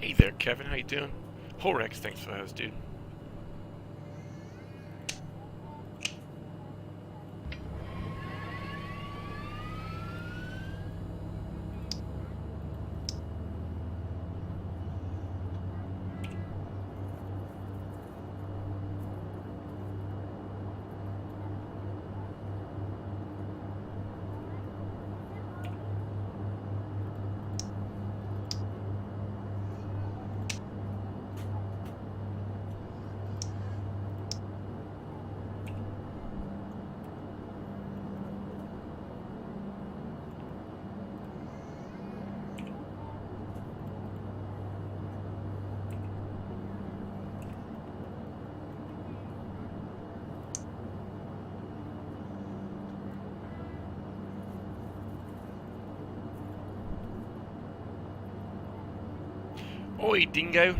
Hey there, Kevin. How you doing? Horex, thanks for those, dude. Oi, dingo.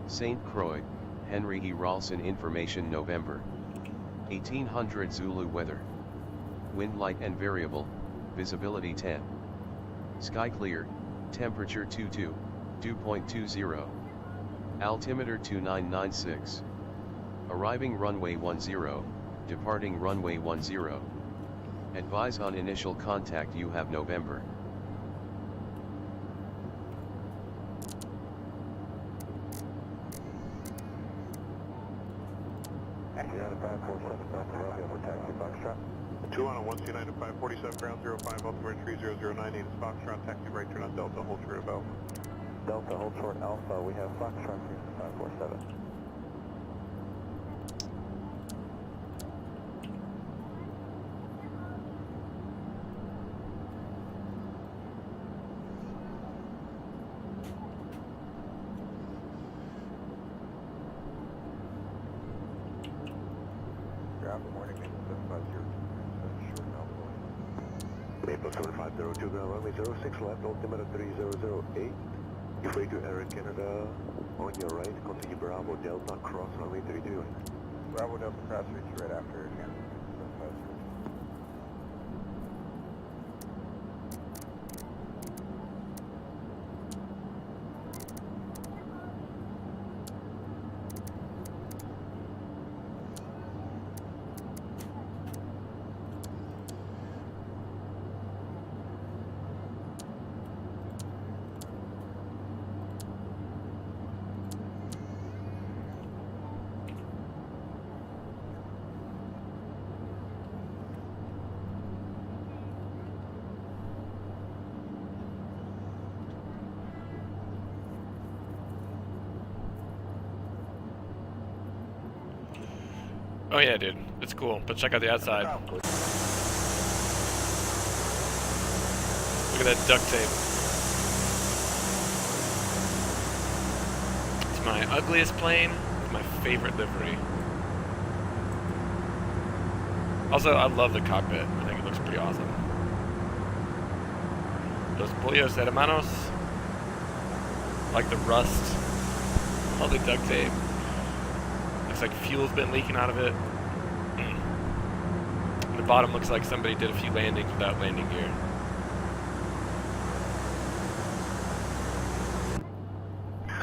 St. Croix, Henry E. Ralston. Information November 1800 Zulu weather. Wind light and variable, visibility 10. Sky clear, temperature 2.20. Altimeter 2996. Arriving runway 10, departing runway 10. Advise on initial contact. You have November. Two on a 129 to 547, ground 05, altimeter 3009, is Foxtrot, taxi right turn on Delta, hold short of Alpha. Delta, hold short Alpha, we have Foxtrot 547. Good morning, Maple 750, short Alpha. Maple 7502, ground runway 06 left, altimeter 3008. You're free to Air Canada. On your right, continue Bravo Delta, cross runway 32. Bravo Delta, cross reach right after Air Canada. Oh yeah, dude. It's cool, but check out the outside. Look at that duct tape. It's my ugliest plane, it's my favorite livery. Also, I love the cockpit. I think it looks pretty awesome. Los pollos hermanos. Like the rust. All the duct tape. Looks like fuel's been leaking out of it. The bottom looks like somebody did a few landings without landing gear.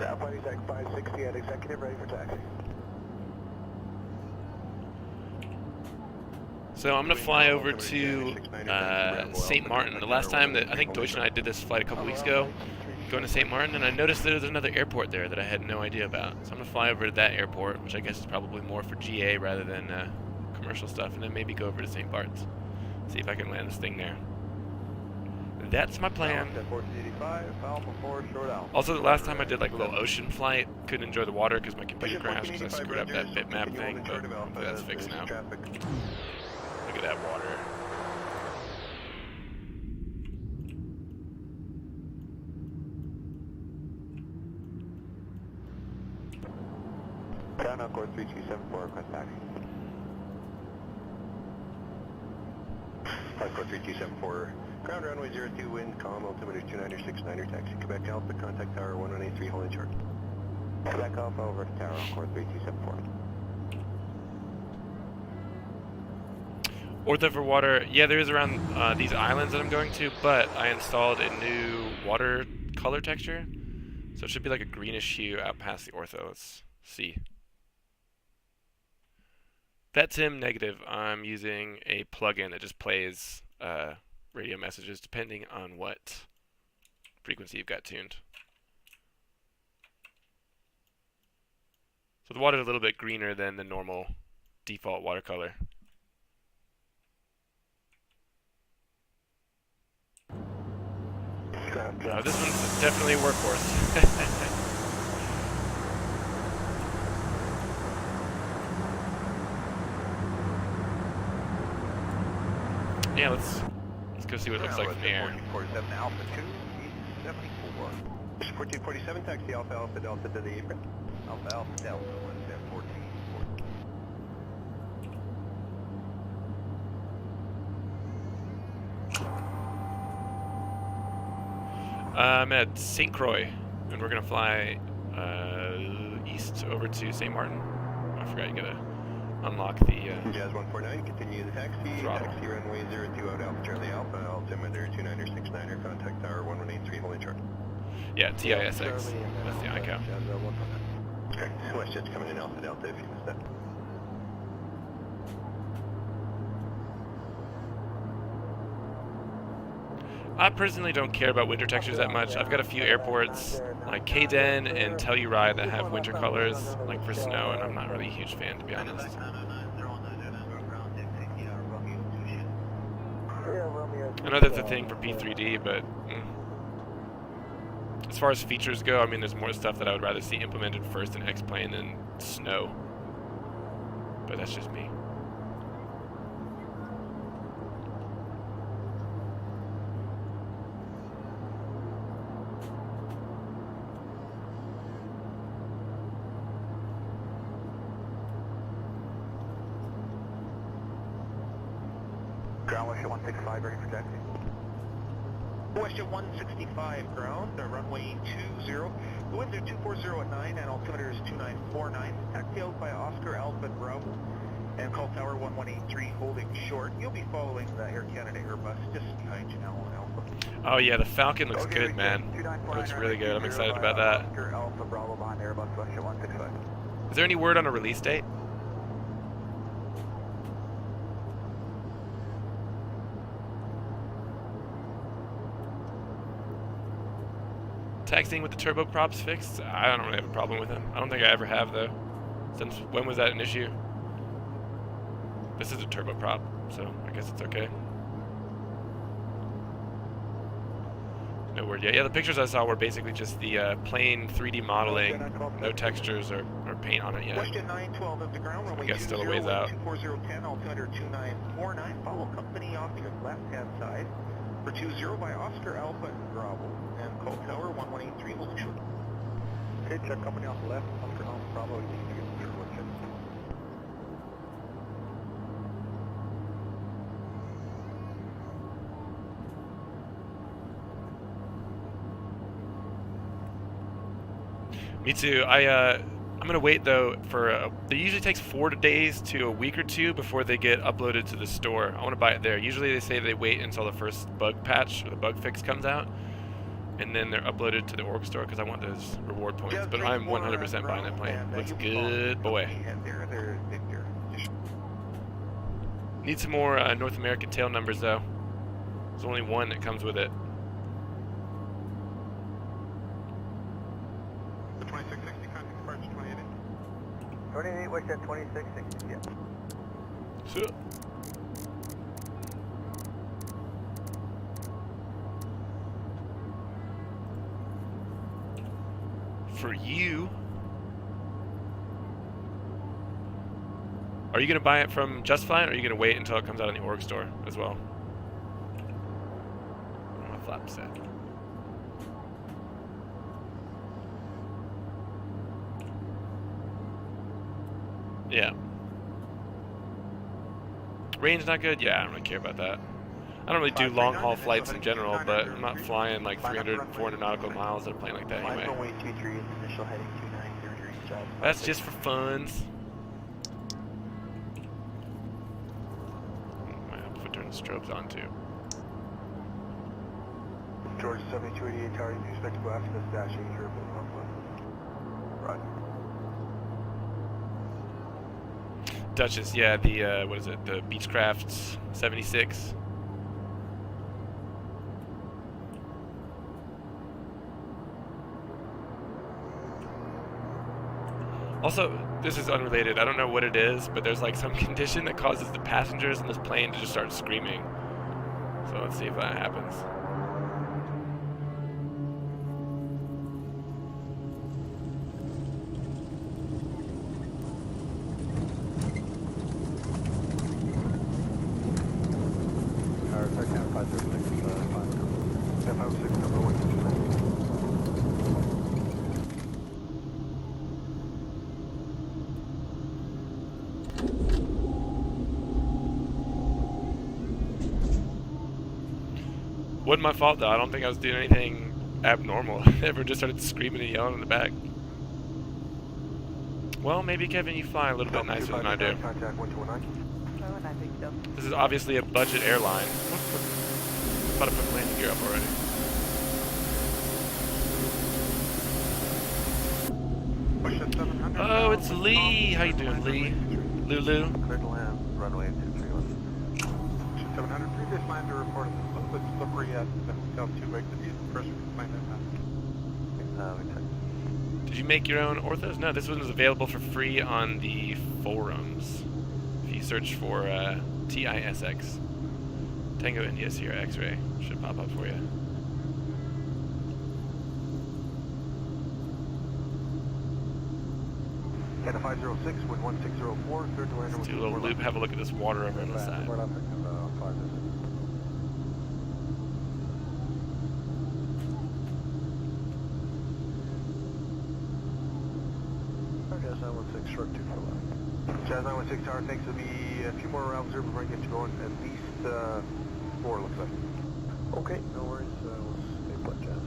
Alpha Exact 560 at executive, ready for taxi. So I'm going to fly over to St. Martin. The last time that I think Deutsch and I did this flight a couple weeks ago, going to St. Martin, and I noticed there was another airport there that I had no idea about. So I'm going to fly over to that airport, which I guess is probably more for GA rather than commercial stuff, and then maybe go over to St. Bart's. See if I can land this thing there. That's my plan. Also, the last time I did like a little ocean flight, couldn't enjoy the water because my computer crashed because I screwed up that bitmap thing, but hopefully that's fixed now. Look at that water. Ground on course 3274, request taxi. Code 3274. Ground runway 02, wind, calm, altimeter 296.9er, taxi Quebec Alpha, contact tower 1183, holding short. Quebec Alpha over to tower, Code 3274. Ortho for water. Yeah, there is around these islands that I'm going to, but I installed a new water color texture. So it should be like a greenish hue out past the ortho. Let's see. That's him negative. I'm using a plugin that just plays radio messages depending on what frequency you've got tuned. So the water is a little bit greener than the normal default watercolor. This one's definitely a workhorse. Yeah, let's go see what it looks like from the air. 47 Alpha 274. 1447, taxi Alpha Alpha Delta to the apron. Alpha Alpha Delta 14. I'm at St. Croix, and we're gonna fly east over to St. Martin. I forgot you gotta unlock the Jazz 149, continue the taxi. throttle. Taxi runway 02 out Alpha Charlie Alpha, altimeter 296.9er, contact tower 1183, holding short. Yeah, TISX. That's the ICAO. Okay, WestJet's coming in Alpha Delta if you missed that. I personally don't care about winter textures that much. I've got a few airports like Kden and Telluride that have winter colors, like for snow, and I'm not really a huge fan, to be honest. I know that's a thing for P3D, but as far as features go, I mean, there's more stuff that I would rather see implemented first in X-Plane than snow. But that's just me. Ground WestJet 165, ready for taxi. WestJet 165 ground, runway 20. The winds are 240 at 9 and altimeter is 2949. Taxi out by Oscar Alpha Bravo and call tower 1183 holding short. You'll be following the Air Canada Airbus just behind you now, Alpha. Oh yeah, the Falcon looks good, man. It looks really good. I'm excited about that. Oscar Alpha Bravo behind Airbus WestJet 165. Is there any word on a release date? Taxiing with the turboprops fixed? I don't really have a problem with it. I don't think I ever have, though. Since when was that an issue? This is a turboprop, so I guess it's okay. No word yet. Yeah, the pictures I saw were basically just the plain 3D modeling, no textures or paint on it yet. WestJet 912 of the ground, runway I guess still a ways out. 24010, altimeter 2949. Follow company off your left-hand side for 20 by Oscar Alpha Bravo and call tower 1183 holding short. Okay, check company off the left, Oscar Alpha Bravo, you need to get through WestJet. Me too. I'm gonna wait though for. It usually takes 4 days to a week or two before they get uploaded to the store. I want to buy it there. Usually they say they wait until the first bug patch or the bug fix comes out, and then they're uploaded to the org store because I want those reward points. But I'm 100% buying that plane. Looks good, boy. Need some more North American tail numbers though. There's only one that comes with it. 2660, contact departure 28. 28, WestJet 2660, yeah. So. For you, are you going to buy it from Just Flight, or are you going to wait until it comes out in the org store as well? My flap set. Yeah. Range not good? Yeah, I don't really care about that. I don't really do long-haul flights in general, but I'm not flying like 300, 400 nautical miles in a plane like that anyway. Runway 23 is initial heading 290 degrees south. That's just for funs. Might have to turn the strobes on too. George 7288 Tower, you expect to go after this dash 8 here for the 1 Right. Duchess, yeah, the, what is it, the Beechcraft 76. Also, this is unrelated, I don't know what it is, but there's like some condition that causes the passengers in this plane to just start screaming. So let's see if that happens. Wasn't my fault though. I don't think I was doing anything abnormal. Everyone just started screaming and yelling in the back. Well, maybe Kevin, you fly a little bit nicer than I do. This is obviously a budget airline. About to put landing gear up already. Oh, it's Lee. How you doing, Lee? Lulu. Clear to land, runway 231. 700, previous lander reported a little bit slippery at altitude, wake the diesel pressure plane Did you make your own orthos? No, this one was available for free on the forums. If you search for TISX. Tango India Sierra X-Ray. Should pop up for you. Canada 506, wind 1604, clear to land. Let's do a little loop, have a look at this water over on the side. We're not picking the 5 Jazz 916, short 2 for left. Jazz 916 tower, thanks. There'll be a few more rounds here before I get you going. At least 4, looks like. Okay, no worries. We'll stay put, Jazz.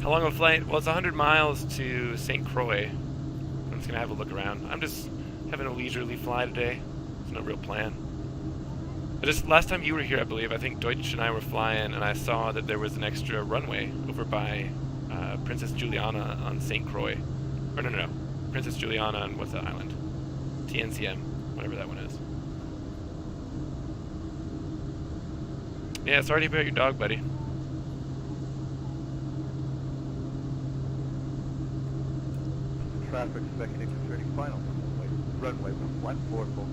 How long of a flight? Well, it's 100 miles to St. Croix. I'm just going to have a look around. I'm just having a leisurely fly today. There's no real plan. But just last time you were here, I believe, I think Deutsch and I were flying, and I saw that there was an extra runway over by Princess Juliana on St. Croix. Or no. Princess Juliana on, what's that island? TNCM, whatever that one is. Yeah, sorry to hear about your dog, buddy. Traffic expected concerning final runway 14 full stop.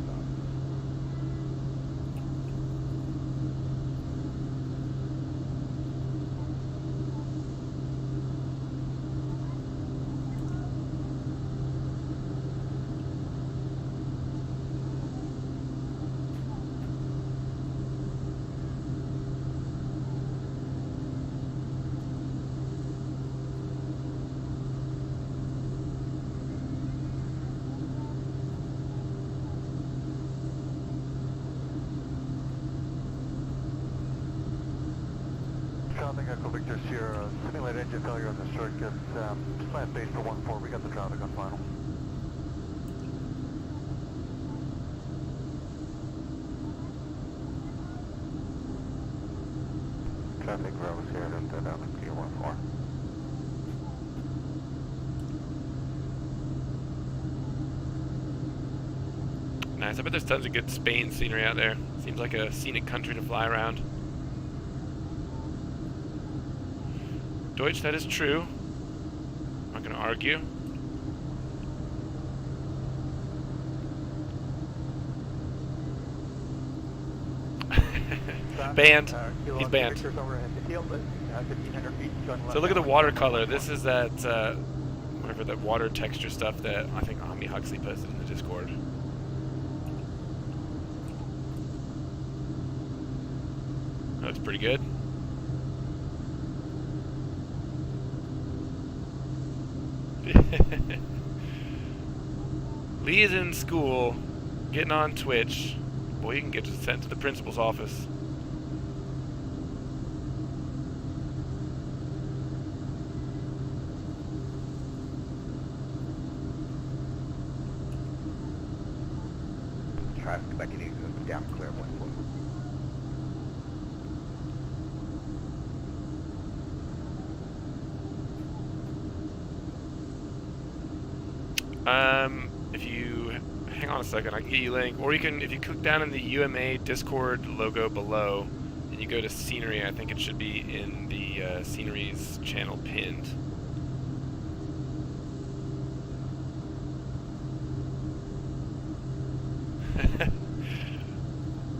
Traffic Echo Victor Sierra, simulate engine failure on the circuit, plant base for 14, we got the traffic on final. Traffic Bravo Sierra, down to P14. Nice, I bet there's tons of good Spain scenery out there. Seems like a scenic country to fly around. Deutsch, that is true. I'm not going to argue. Banned. He's banned. So look at the watercolor. This is that, whatever that water texture stuff that I think Omni Huxley posted in the Discord. That looks pretty good. Lee is in school, getting on Twitch. Boy, you can get sent to the principal's office. Traffic back in down clear 1-4. If you hang on a second, I can get you a link, or you can, if you click down in the UMA Discord logo below, and you go to scenery, I think it should be in the sceneries channel pinned.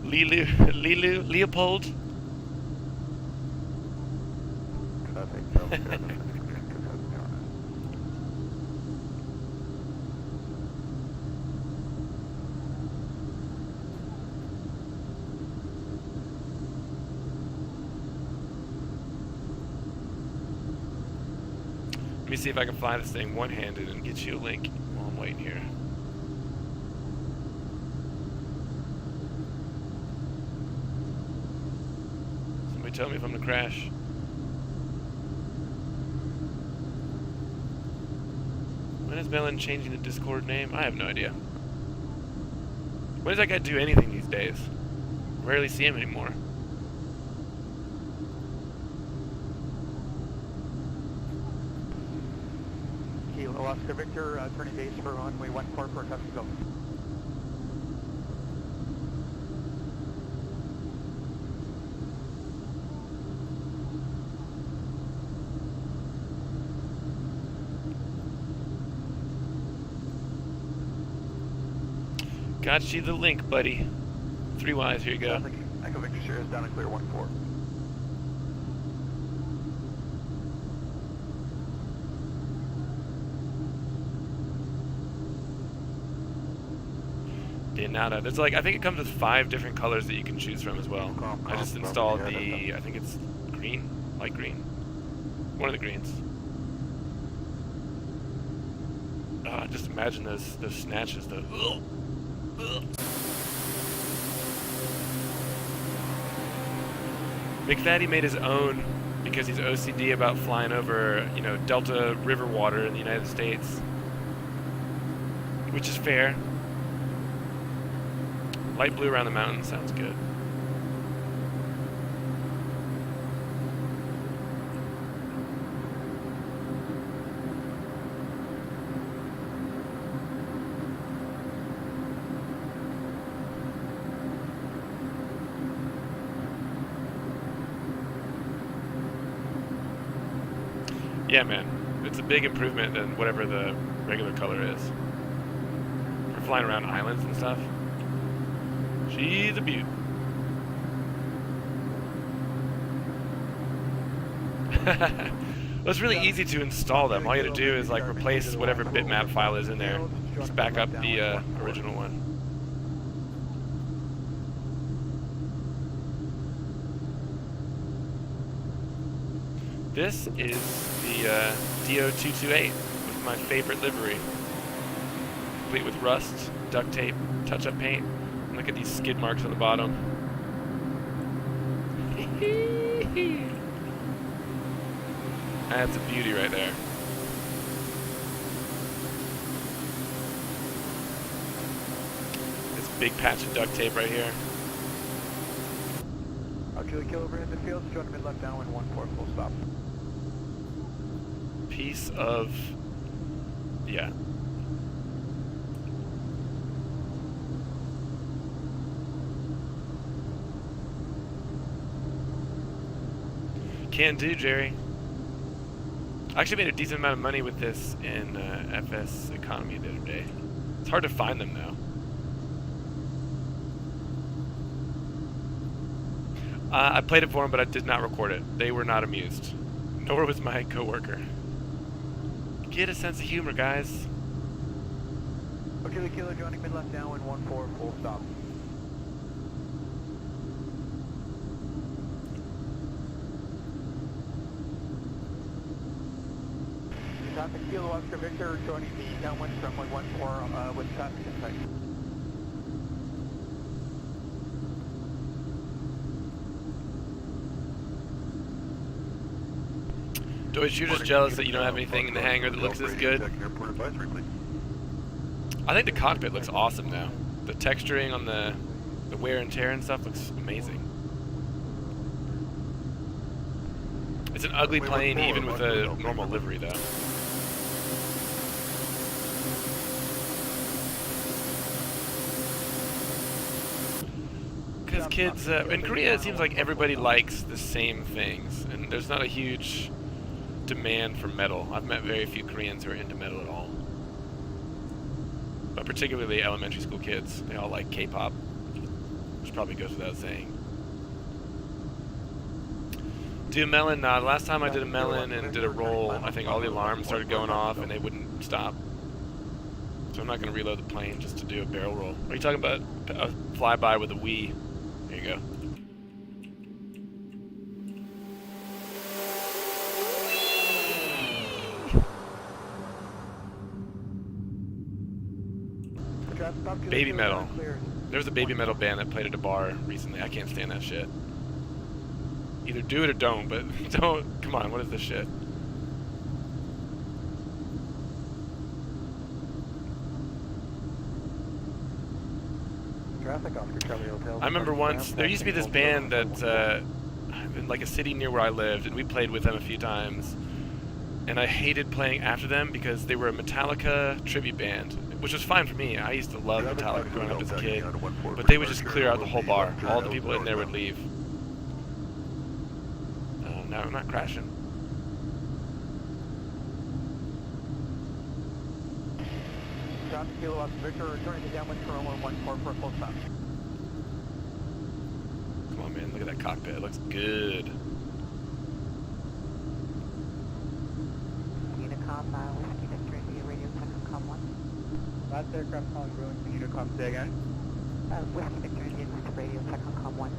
Leopold? Let me see if I can fly this thing one-handed and get you a link while I'm waiting here. Somebody tell me if I'm gonna crash. When is Melon changing the Discord name? I have no idea. When does that guy do anything these days? Rarely see him anymore. Kilo Oscar Victor, turning base for runway 14 for touch and go. Got you the link, buddy. 3 Ys, here you go. Echo Victor Sierra's down and clear 1-4. Nada. There's like, I think it comes with 5 different colors that you can choose from as well. I just installed the, I think it's green, light green. One of the greens. Just imagine those snatches though. McFaddy made his own because he's OCD about flying over, you know, Delta River water in the United States. Which is fair. Light blue around the mountain sounds good. Yeah, man. It's a big improvement than whatever the regular color is. For flying around islands and stuff. She's a beaut. Well, it's really easy to install them. All you have to do is like replace whatever bitmap file is in there. Just back up the original one. This is the DO228 with my favorite livery. Complete with rust, duct tape, touch-up paint. And look at these skid marks on the bottom. That's a beauty right there. This big patch of duct tape right here. Kilo Kilo over in the field, join mid left downwind 14 full stop. Piece of, yeah. Can do, Jerry. I actually made a decent amount of money with this in FS Economy the other day. It's hard to find them now. I played it for them, but I did not record it. They were not amused. Nor was my coworker. Get a sense of humor, guys. Kilo Kilo joining mid left downwind 14 full stop. Traffic Kilo Oscar Victor joining the downwind from 114 with traffic in sight. Deutsch, you're just jealous that you don't have anything in the hangar that looks as good. I think the cockpit looks awesome now. The texturing on the wear and tear and stuff looks amazing. It's an ugly plane even with a normal livery though. Because kids, in Korea it seems like everybody likes the same things and there's not a huge demand for metal. I've met very few Koreans who are into metal at all. But particularly elementary school kids, they all like K-pop, which probably goes without saying. Do a melon? Nah, the last time I did a melon and did a roll, I think all the alarms started going off and they wouldn't stop. So I'm not going to reload the plane just to do a barrel roll. Are you talking about a flyby with a Wii? There you go. Baby metal. There was a baby metal band that played at a bar recently. I can't stand that shit. Either do it or don't, but don't. Come on, what is this shit? I remember once, there used to be this band that, in like a city near where I lived, and we played with them a few times. And I hated playing after them because they were a Metallica tribute band, which was fine for me. I used to love Metallica growing up as a kid, but they would just clear out the whole bar. All the people in there would leave. No, I'm not crashing. John Kilo Oscar Victor returning to downwind for 114 for a full stop. Come on, man, look at that cockpit. It looks good. Whiskey Victor via radio Takeoff 1. Last aircraft calling Bruin, Unicom, say again. Whiskey Victor via radio Takeoff 1.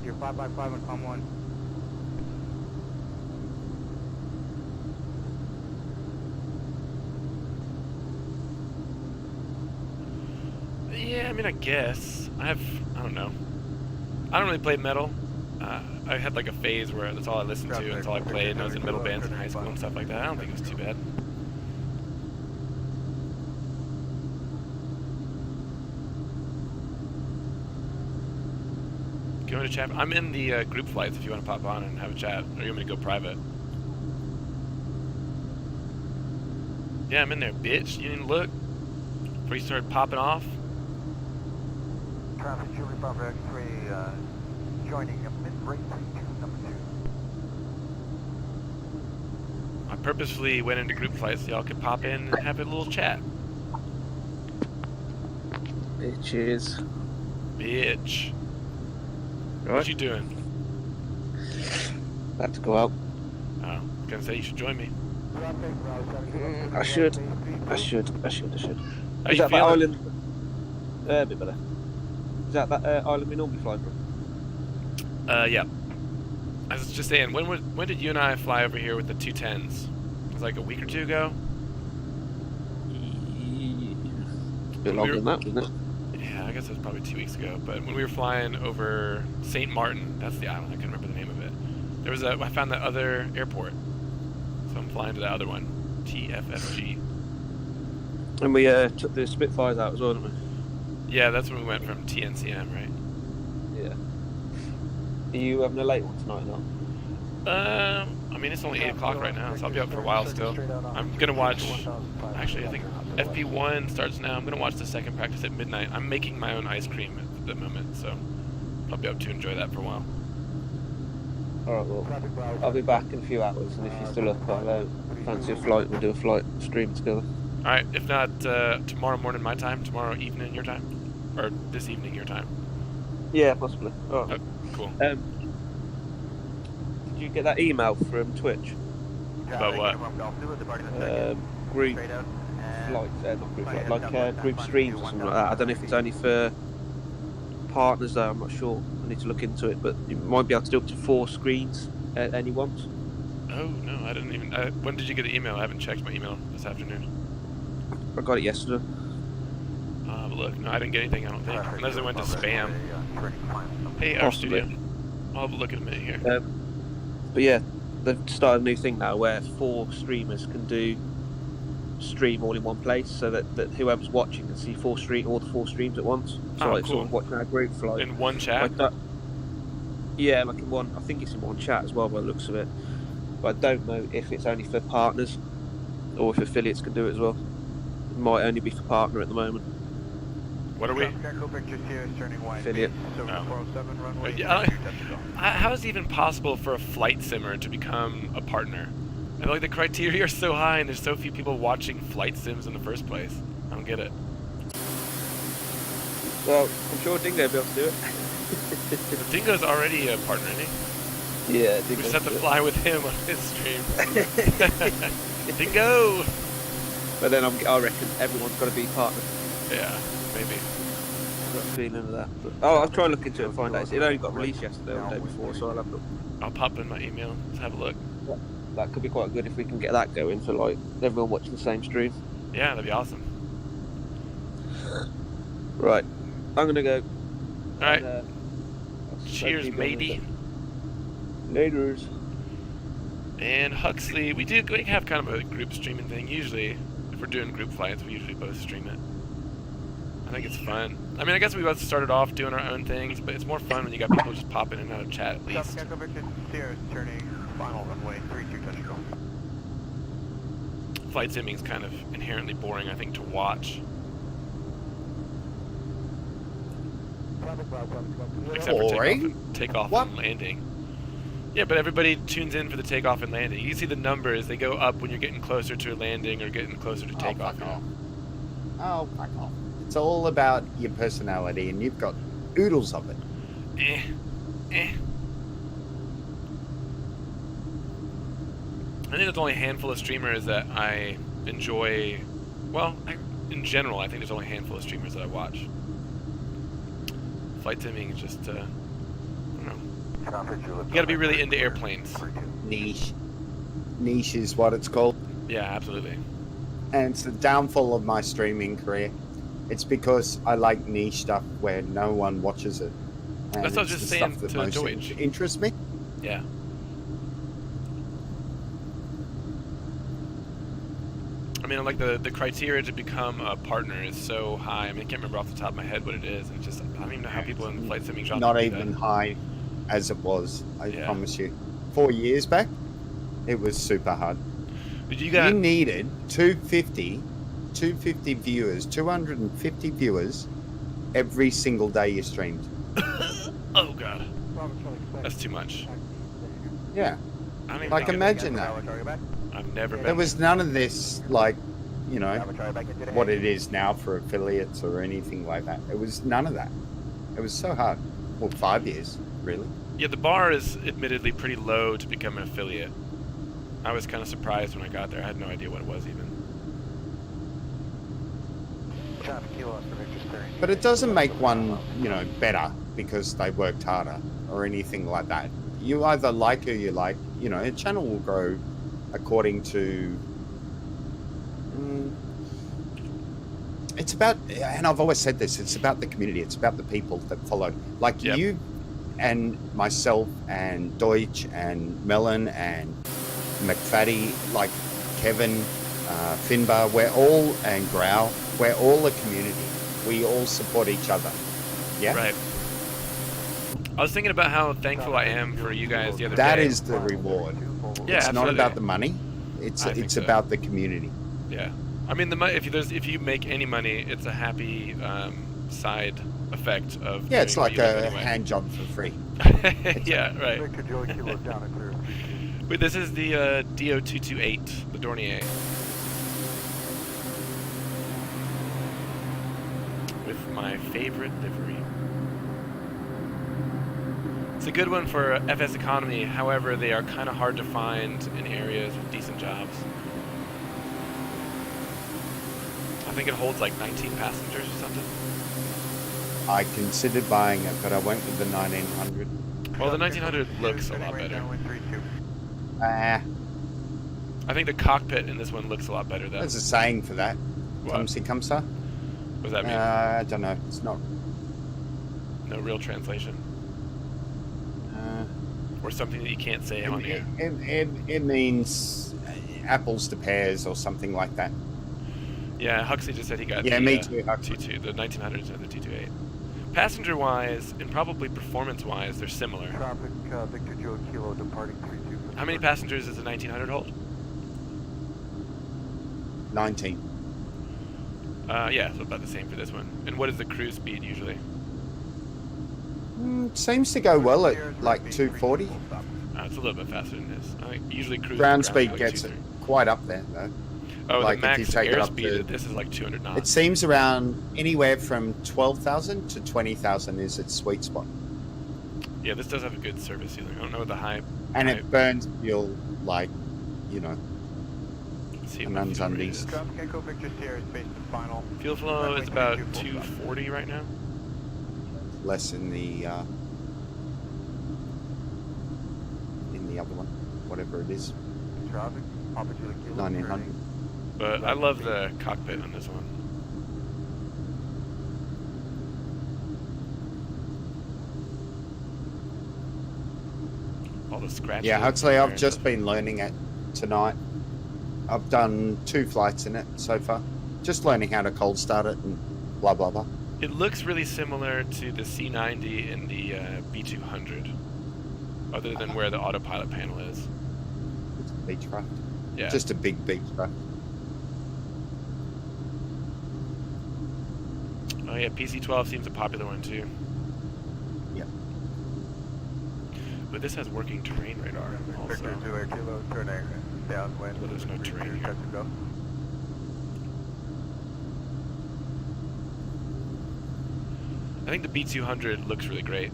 You're 5x5 on COM 1. Yeah, I mean, I guess. I don't know. I don't really play metal. I had like a phase where that's all I listened to, that's all I played, and I was in metal bands in high school and stuff like that. I don't think it was too bad. Going to chat. I'm in the group flights if you want to pop on and have a chat, or you want me to go private. Yeah, I'm in there, bitch. You didn't look before you started popping off. Traffic Julie Bravo X3 joining a mid-rate number 2. I purposefully went into group flights so y'all could pop in and have a little chat. Bitches. Bitch. Right. What you doing? About to go out. Oh, I was gonna say you should join me. I should. How Is you that feeling? island? A bit better. Is that island we normally fly from? Yeah. I was just saying, when did you and I fly over here with the 210s? It was like a week or two ago? A bit longer than that, wasn't it? Yeah, I guess it was probably 2 weeks ago. But when we were flying over St. Martin, that's the island, I can't remember the name of it. I found that other airport. So I'm flying to the other one, TFFG. And we took the Spitfires out as well, didn't we? Yeah, that's when we went from TNCM, right? Yeah. Are you having a late one tonight or not? I mean, it's only 8 o'clock right now, so I'll be up for a while still. I'm gonna watch, actually, I think FP1 starts now. I'm gonna watch the second practice at midnight. I'm making my own ice cream at the moment, so I'll be up to enjoy that for a while. Alright, well, I'll be back in a few hours, and if you're still up, I'll fancy a flight, we'll do a flight stream together. Alright, if not tomorrow morning my time, tomorrow evening your time? Or this evening your time? Yeah, possibly. Alright. Oh, cool. Did you get that email from Twitch? About what? Group flights, not group flights, like group streams or something like that. I don't know if it's only for partners though, I'm not sure. I need to look into it, but you might be able to do up to 4 screens at any once. Oh, no, I didn't even... when did you get the email? I haven't checked my email this afternoon. I got it yesterday. I'll have a look. No, I didn't get anything, I don't think. Unless it went to spam. Hey, Possibly. RStudio. I'll have a look in a minute here. But yeah, they've started a new thing now where 4 streamers can stream all in one place, so that whoever's watching can see all the 4 streams at once. So Oh, like cool. sort of watching our group for like In one chat? like that. Yeah, like in one. I think it's in one chat as well by the looks of it. But I don't know if it's only for partners or if affiliates can do it as well. It might only be for partner at the moment. What are we? Affiliate. How is it even possible for a flight simmer to become a partner? And like the criteria are so high and there's so few people watching flight sims in the first place. I don't get it. Well, I'm sure Dingo will be able to do it. Dingo's already a partner, isn't he? Yeah, We just have to fly with him on his stream. Dingo! But then I reckon everyone's got to be partner. Yeah, maybe. I've got a feeling of that. But, I'll try and look into it and find out. It only got released yesterday or the day before, so I'll have a look. I'll pop in my email. Let's have a look. That could be quite good if we can get that going for like everyone watching the same stream. Yeah, that'd be awesome. Right, I'm gonna go. Alright. And, Cheers, matey. Laters. And Huxley, we have kind of a group streaming thing. Usually, if we're doing group flights, we usually both stream it. I think it's fun. I mean, I guess we both started off doing our own things, but it's more fun when you got people just popping in and out of chat at least. Turning final runway 32 touch. Flight simming is kind of inherently boring, I think, to watch. Except for takeoff and landing. Yeah, but everybody tunes in for the takeoff and landing. You can see the numbers, they go up when you're getting closer to a landing or getting closer to takeoff. Fuck off. Oh, fuck off. It's all about your personality, and you've got oodles of it. I think there's only a handful of streamers that I enjoy. Well, in general, I think there's only a handful of streamers that I watch. Flight simming is just, I don't know. You gotta be really into airplanes. Niche. Niche is what it's called. Yeah, absolutely. And it's the downfall of my streaming career. It's because I like niche stuff where no one watches it. And That's what I was it's just the saying stuff that to most Deutsch. interests me. Yeah. I mean, like the criteria to become a partner is so high. I mean, I can't remember off the top of my head what it is. And it's just, I don't even know how people in the flight simming genre Not do even that. high as it was, I Yeah. promise you. 4 years back, it was super hard. Did you You got? needed 250 viewers, 250 viewers every single day you streamed. Oh god, that's too much. Yeah. I don't even Like, think imagine that. I've never been. There was none of this, like, you know, what it is now for affiliates or anything like that. It was none of that. It was so hard. Well, 5 years, really. Yeah, the bar is admittedly pretty low to become an affiliate. I was kind of surprised when I got there. I had no idea what it was even. But it doesn't make one, you know, better because they worked harder or anything like that. You either like who you like, you know, a channel will grow according to... it's about, and I've always said this, it's about the community, it's about the people that follow. Like Yep. you and myself and Deutsch and Mellon and McFaddy, like Kevin, Finbar, we're all, and Grau, we're all a community. We all support each other. Yeah? Right. I was thinking about how thankful I am for you guys the other That day. is the reward. Yeah, It's not absolutely. about the money. It's I think it's so. about the community. Yeah. I mean, if you make any money, it's a happy side effect of. Yeah, it's doing what like you love a anyway. hand job for free. Yeah, right. Wait, this is the DO228, the Dornier. With my favorite livery. It's a good one for FS economy, however, they are kind of hard to find in areas with decent jobs. I think it holds like 19 passengers or something. I considered buying it, but I went with the 1900. Well, the 1900 looks a lot better. I think the cockpit in this one looks a lot better, though. There's a saying for that. What? Tumsi Kamsa. What does that mean? I don't know. It's not. No real translation. Or something that you can't say on here. It means apples to pears or something like that. Yeah, Huxley just said he got Yeah, the, me too, Huxley. T2, the 1900s and the T28. Passenger-wise, and probably performance-wise, they're similar. Traffic, Victor Joe Kilo departing 32. How many passengers does the 1900 hold? 19. Yeah, so about the same for this one. And what is the cruise speed usually? Seems to go well at like 240. It's a little bit faster than this. I think usually cruise Ground is speed like gets 230. quite up there though. Oh, like the if you max take it up airspeed to- of this is like 200 knots. It seems around anywhere from 12,000 to 20,000 is its sweet spot. Yeah, this does have a good service ceiling. I don't know what the high. And high, it burns fuel like, you know, let's see and what the fuel rate undies. is. Traffic Echo Victor Sierra Space to final. Fuel flow is about 240 right now. less in the other one, whatever it is. Traffic, Papa Julie Kilo 1900. But I love the cockpit on this one. All the scratches. Yeah, Huxley, I've and just stuff. been learning it tonight. I've done 2 flights in it so far. Just learning how to cold start it and blah, blah, blah. It looks really similar to the C90 and the B200, other than where the autopilot panel is. It's a Beechcraft. Yeah. Just a big Beechcraft. Oh yeah, PC-12 seems a popular one too. Yep. But this has working terrain radar also. Victor Zulu Kilo turning downwind. Well, there's no terrain here. Touch and go. I think the B200 looks really great.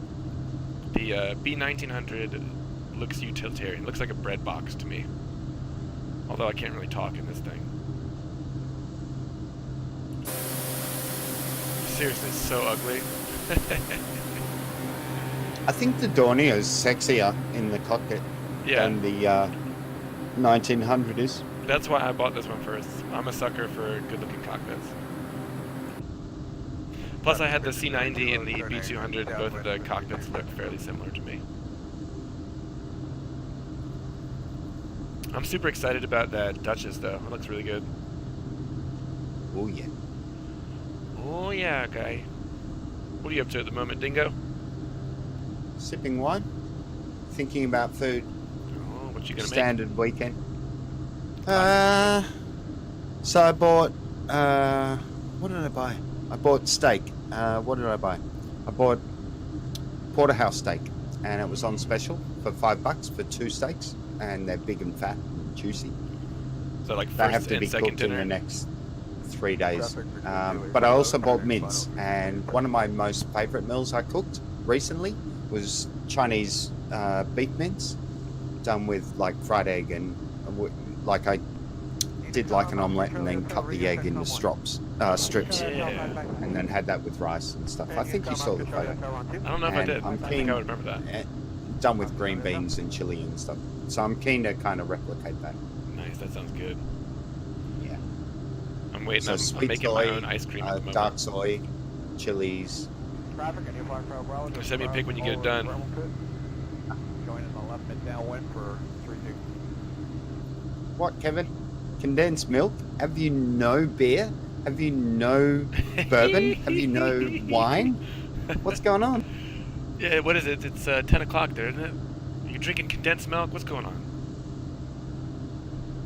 The B1900 looks utilitarian. It looks like a bread box to me. Although I can't really talk in this thing. Seriously, it's so ugly. I think the Dornier is sexier in the cockpit Yeah, than the 1900 is. that's why I bought this one first. I'm a sucker for good-looking cockpits. Plus, I had the C90 and the B200. Both of the cockpits look fairly similar to me. I'm super excited about that Duchess, though. It looks really good. Oh, yeah. Oh yeah, guy. What are you up to at the moment, Dingo? Sipping wine. Thinking about food. Oh, what you gonna Standard weekend. So I bought, what did I buy? I bought steak. What did I buy? I bought porterhouse steak, and it was on special for $5 for 2 steaks, and they're big and fat and juicy. make? So like They first have to and be second cooked in dinner. the next 3 days. But I also bought mince, and one of my most favourite meals I cooked recently was Chinese beef mince, done with like fried egg and like I did like an omelette and then cut the egg into strips, Yeah. and then had that with rice and stuff. I think you saw the photo. I don't know if I And did. I'm I think keen- I would remember that. Done with green beans and chili and stuff. So I'm keen to kind of replicate that. Nice, that sounds good. Yeah. I'm waiting. So I'm sweet making my soy, own ice cream at the moment. dark soy, chilies. Traffic and New Black Road Bravo. Send me a pic when you get it done. Joining the left mid downwind for 32. What, Kevin? Condensed milk? Have you no beer? Have you no bourbon? Have you no wine? What's going on? Yeah, what is it? It's 10 o'clock there, isn't it? You're drinking condensed milk? What's going on?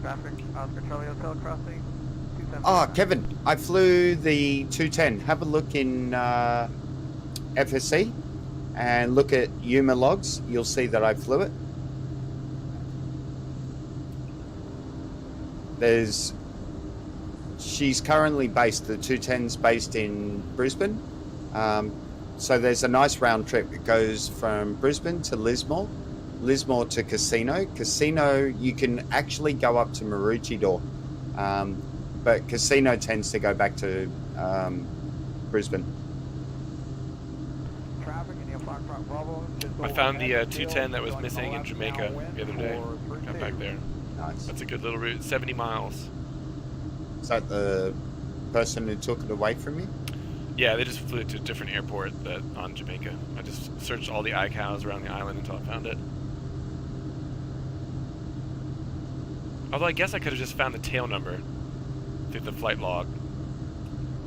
Traffic, Oscar Charlie Hotel crossing. Oh, Kevin, I flew the 210. Have a look in FSC and look at Yuma logs. You'll see that I flew it. She's currently based, the 210's based in Brisbane. So there's a nice round trip. It goes from Brisbane to Lismore, Lismore to Casino. Casino, you can actually go up to Maroochydore. But Casino tends to go back to Brisbane. Traffic and New Black Road Bravo. I found the 210 that was missing in Jamaica the other day. Got back there. Nice. That's a good little route. 70 miles. Is that the person who took it away from you? Yeah, they just flew it to a different airport on Jamaica. I just searched all the iCows around the island until I found it. Although I guess I could have just found the tail number through the flight log.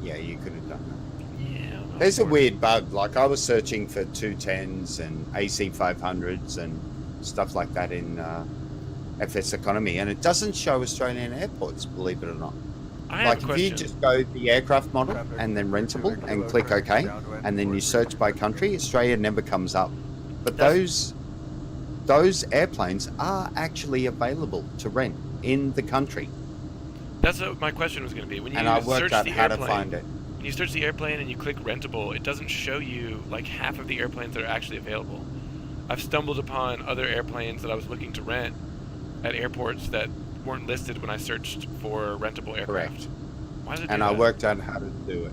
Yeah, you could have done that. Yeah. well, There's a or- weird bug. Like I was searching for 210s and AC500s and stuff like that in FS Economy, and it doesn't show Australian airports, believe it or not. I have Like a if question. you just go the aircraft model and then rentable and click OK, and then you search by country, Australia never comes up. But those airplanes are actually available to rent in the country. That's what my question was going to be. When you And I worked search out the how to airplane, find it. when you search the airplane and you click rentable, it doesn't show you like half of the airplanes that are actually available. I've stumbled upon other airplanes that I was looking to rent at airports that weren't listed when I searched for rentable aircraft. Correct. Why does it do And I that? worked out how to do it.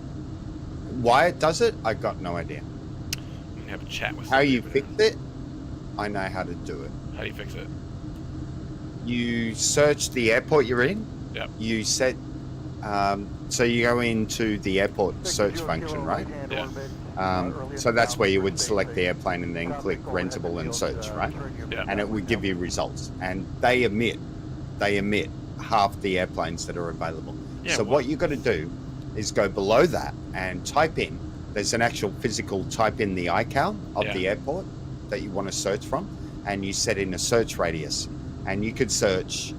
Why it does it, I got no idea. I'm gonna have a chat with How somebody you about fix it, I know how to do it. How do you fix it? You search the airport you're in. Yep. You set, so you go into the airport search function, right? Yeah. So that's where you would select the airplane and then click rentable and search, right? Yeah. And it would give you results. And they emit half the airplanes that are available. Yeah, So well- what you got to do is go below that and type in. There's an actual physical type in the iCal of Yeah. the airport that you want to search from, and you set in a search radius. And you could search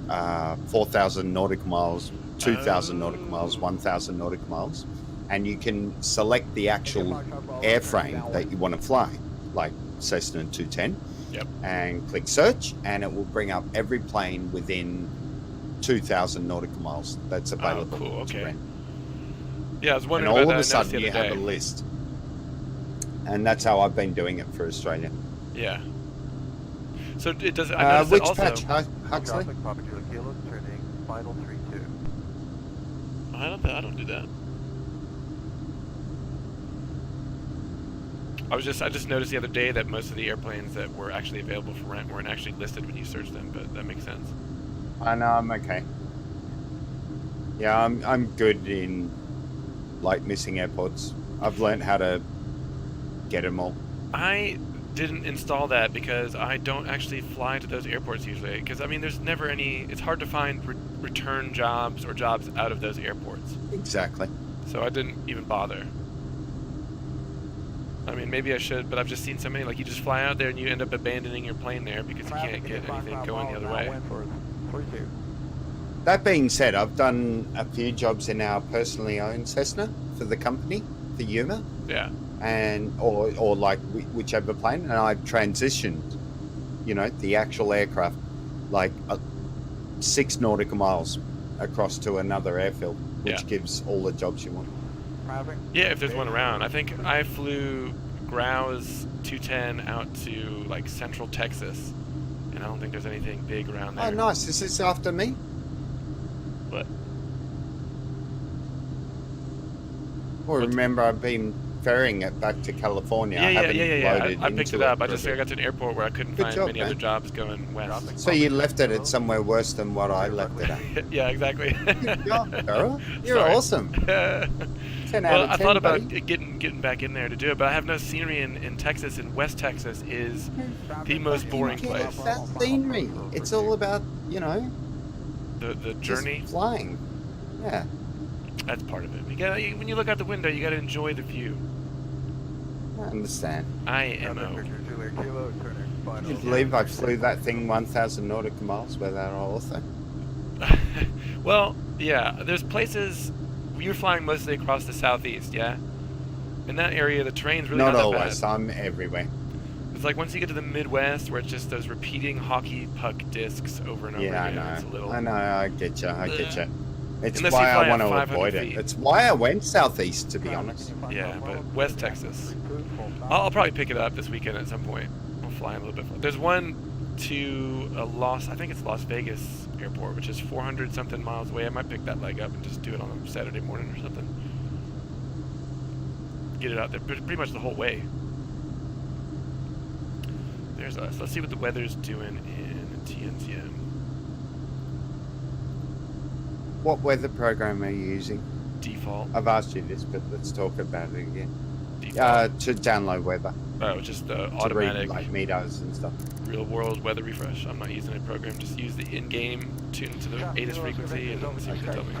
4,000 nautical miles, 2,000 nautical miles, 1,000 nautical miles, and you can select the actual airframe that you want to fly, like Cessna 210, Yep. and click search, and it will bring up every plane within 2,000 nautical miles that's available. cool, to okay. rent. Yeah, I was And wondering all about of that. a I noticed sudden the you other have a day. list. And that's how I've been doing it for Australia. Yeah. So it does. I noticed Which that also. patch, Huxley? Papa Kilo Kilo, turning final 32. I don't do that. I just noticed the other day that most of the airplanes that were actually available for rent weren't actually listed when you search them, but that makes sense. I know, I'm okay. Yeah, I'm good in like missing airports. I've learned how to get them all. I didn't install that because I don't actually fly to those airports usually. Because I mean, there's never any. It's hard to find return jobs or jobs out of those airports. Exactly. So I didn't even bother. I mean, maybe I should, but I've just seen so many. Like you just fly out there and you end up abandoning your plane there because you can't get anything going the other way. That being said, I've done a few jobs in our personally owned Cessna for the company, for Yuma, Yeah. and or like whichever plane, and I've transitioned, the actual aircraft, like 6 nautical miles across to another airfield, which Yeah. gives all the jobs you want. Yeah, if there's one around. I think I flew Grau's 210 out to like Central Texas, and I don't think there's anything big around there. Oh, nice. Is this after me? But Well, remember, I've been ferrying it back to California. I haven't loaded I picked into it up. I for a just bit. got to an airport where I couldn't Good find job, many man. other jobs going west. So you left it at somewhere worse than what I left it at. Yeah, exactly. Good job, Carol. You're Sorry. awesome. 10 out Well, of 10, I thought about buddy. getting back in there to do it, but I have no scenery in Texas, and West Texas is the most boring Yeah, place. that scenery. It's all about, The just journey, flying. Yeah. that's part of it. When you look out the window, you got to enjoy the view. I understand. IMO. Can you believe I flew that thing 1,000 nautical miles without all of that? Well, yeah, there's places. You're flying mostly across the southeast, yeah? In that area, the terrain's really Not not that always. bad. I'm everywhere. It's like once you get to the Midwest, where it's just those repeating hockey puck discs over and over Yeah, again. I It's a know. little. I know. I get you. It's Unless why you fly I want at to 500 avoid feet. it. It's why I went southeast, to be honest. Yeah, but West Texas. I'll probably pick it up this weekend at some point. I'll fly a little bit. There's one to I think it's Las Vegas airport, which is 400 something miles away. I might pick that leg up and just do it on a Saturday morning or something. Get it out there pretty much the whole way. There's us. Let's see what the weather's doing in TNTM. What weather program are you using? Default. I've asked you this, but let's talk about it again. Default. To download weather. Oh, just the To automatic read, like meters and stuff. real world weather refresh. I'm not using a program. Just use the in-game tune to the ATIS frequency and see what they tell me.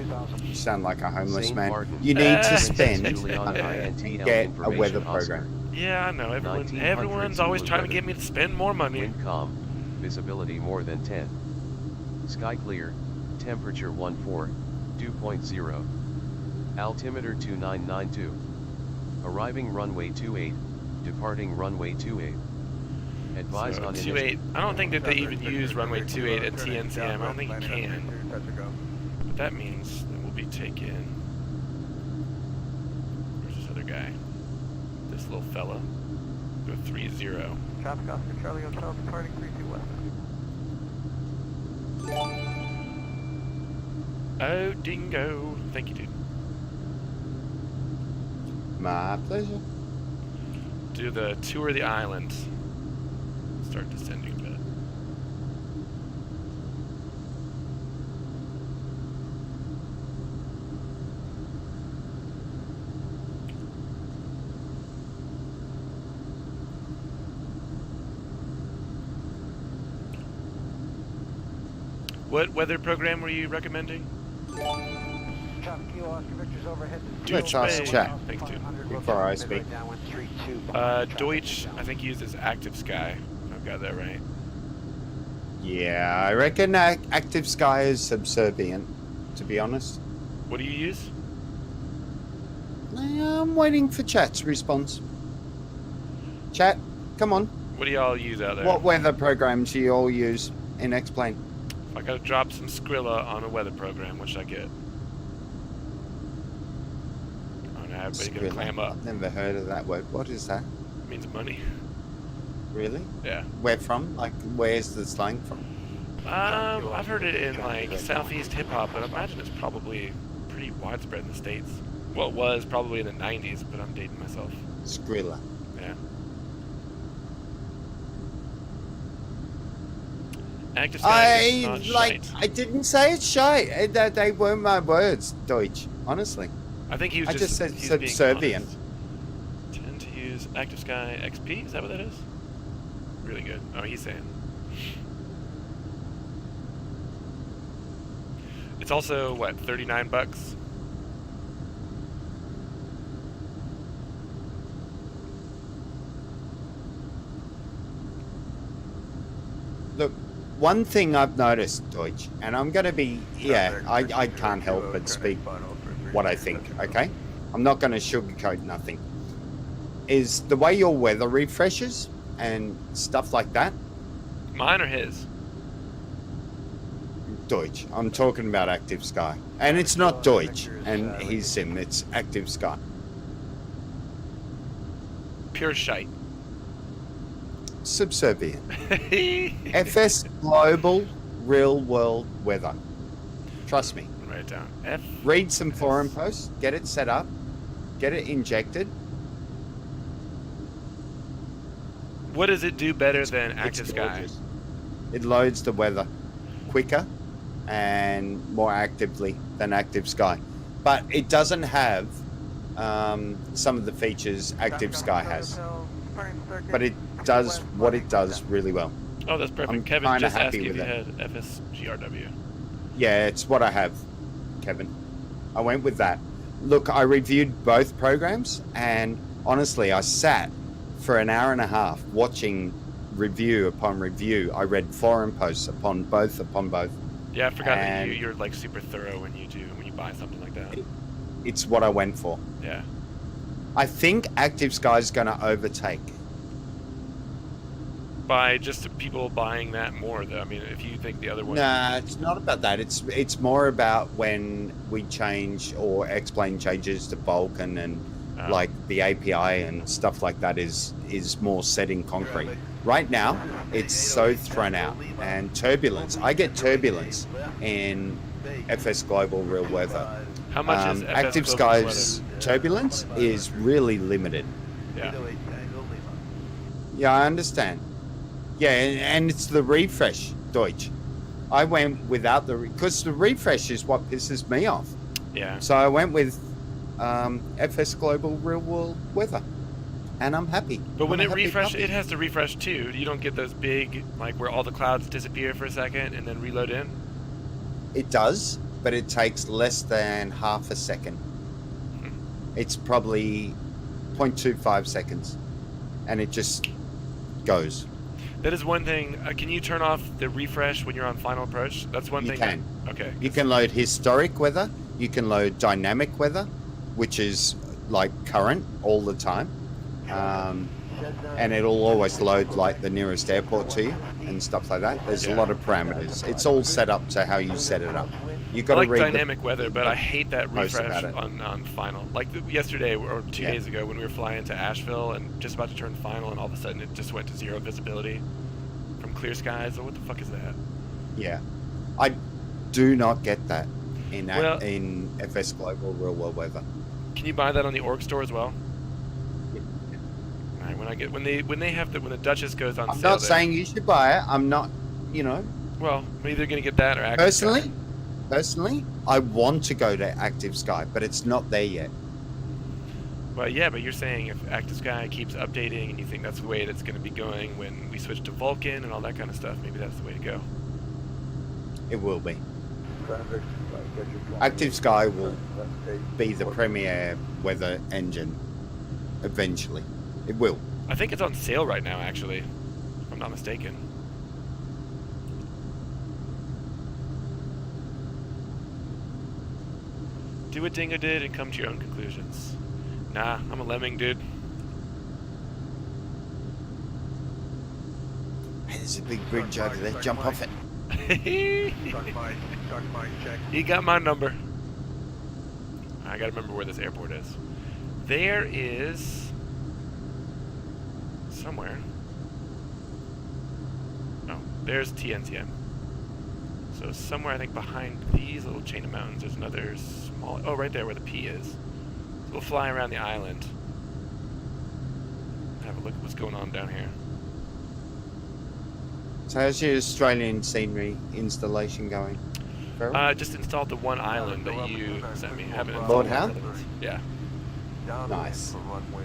You sound like a homeless Saint man. Martin. You need to Vincent spend Juliana to INTL get a information weather Oscar. program. Yeah, I know. 1900 Everyone's always Zulu trying to weather. get me to spend more money. Wind calm, visibility more than 10. Sky clear, temperature 14, dew point 0. Altimeter 2992. Arriving runway 28, departing runway 28. Advise So on 28. I don't think that they even use runway 28 at TNCM. I don't think you can. But that means that we'll be taking. Where's this other guy? This little fella. Go 3-0. Traffic Oscar Charlie Hotel departing 32 West. Oh, dingo. Thank you, dude. My pleasure. Do the tour of the island. Start descending a bit. What weather program were you recommending? Let's ask chat Thanks, dude. before I speak. Deutsch, I think uses Active Sky. I've got that right. Yeah, I reckon Active Sky is subservient, to be honest. What do you use? I'm waiting for chat's response. Chat, come on. What do y'all use out there? What weather programs do you all use in X-Plane? If I gotta drop some Skrilla on a weather program, what should I get? Oh, now everybody gonna Skrilla? clam up. I've never heard of that word. What is that? It means money. Really? Yeah. Where from? Like, where's the slang from? I've heard it in like Southeast hip hop, but I imagine it's probably pretty widespread in the States. Well, it was probably in the 90s, but I'm dating myself. Skrilla. Yeah. Active Sky is not shite. I didn't say it's shy. They weren't my words, Deutsch. Honestly, I think he was I just said he was being subservient. honest. Tend to use Active Sky XP. Is that what that is? Really good. Oh, he's saying. It's also what, $39? Look, one thing I've noticed, Deutsch, and I'm going to be, I can't help but speak what I think, okay? I'm not going to sugarcoat nothing. Is the way your weather refreshes and stuff like that, Mine or his? Deutsch. I'm talking about Active Sky. And it's not Deutsch and his sim, it's Active Sky. Pure shite. Subservient. FS Global Real World Weather. Trust me. Write it down. F. Read some forum posts, get it set up, get it injected. What does it do better than It's Active Sky? gorgeous. It loads the weather quicker and more actively than Active Sky. But it doesn't have some of the features Active Sky has. But it does what it does really well. Oh, that's perfect. I'm Kevin kinda just asked happy you if with you it. had FSGRW. Yeah, it's what I have, Kevin. I went with that. Look, I reviewed both programs, and honestly, I sat for an hour and a half watching review upon review. I read forum posts upon both. Yeah, I forgot that And- you're like super thorough when you buy something like that. It's what I went for. Yeah. I think Active Sky is going to overtake. By just people buying that more, though. I mean, if you think the other one. Nah, it's not about that. It's more about when we change or X-Plane changes to Vulcan and like the API and stuff like that is more set in concrete. Right now, it's so thrown out and turbulence. I get turbulence in FS Global Real Weather. How much is FS Active Global Sky's turbulence is really limited. Yeah. Yeah, I understand. Yeah, and it's the refresh, Deutsch. I went without because the refresh is what pisses me off. Yeah. So I went with FS Global Real World Weather, and I'm happy. But when I'm it a happy refreshes, puppy. it has to refresh too. You don't get those big, like where all the clouds disappear for a second and then reload in. It does, but it takes less than half a second. It's probably 0.25 seconds, and it just goes. That is one thing. Can you turn off the refresh when you're on final approach? That's one You thing. can. Okay. You can load historic weather. You can load dynamic weather, which is like current all the time. And it'll always load like the nearest airport to you and stuff like that. There's a lot of parameters. It's all set up to how you set it up. You got I to like read dynamic weather, but I hate that most refresh about it. on final. Like yesterday or 2 days ago when we were flying to Asheville and just about to turn final, and all of a sudden it just went to 0 visibility from clear skies. Oh, what the fuck is that? Yeah, I do not get that in Well- in FS Global Real World Weather. Can you buy that on the org store as well? All right, when the Duchess goes on I'm sale not there- saying you should buy it. I'm not, Well, I'm either gonna get that or Active Sky. Personally, I want to go to Active Sky, but it's not there yet. Well, yeah, but you're saying if Active Sky keeps updating and you think that's the way it's going to be going when we switch to Vulcan and all that kind of stuff, maybe that's the way to go. It will be. Traffic, get your flight. Active Sky will Let's take be the premier weather engine eventually. It will. I think it's on sale right now, actually, if I'm not mistaken. Do what Dingo did and come to your own conclusions. Nah, I'm a lemming, dude. Hey, there's a big bridge over there. Jump off it. Truck mine check. He got my number. I gotta remember where this airport is. There is somewhere. Oh, there's TNTM. So somewhere I think behind these little chain of mountains, there's another small. Oh, right there where the P is. So we'll fly around the island. Have a look at what's going on down here. So how's your Australian scenery installation going? Farrell? Just installed the one island that you sent me. Haven't installed Lord the Howe? other ones. Yeah. Nice. Runway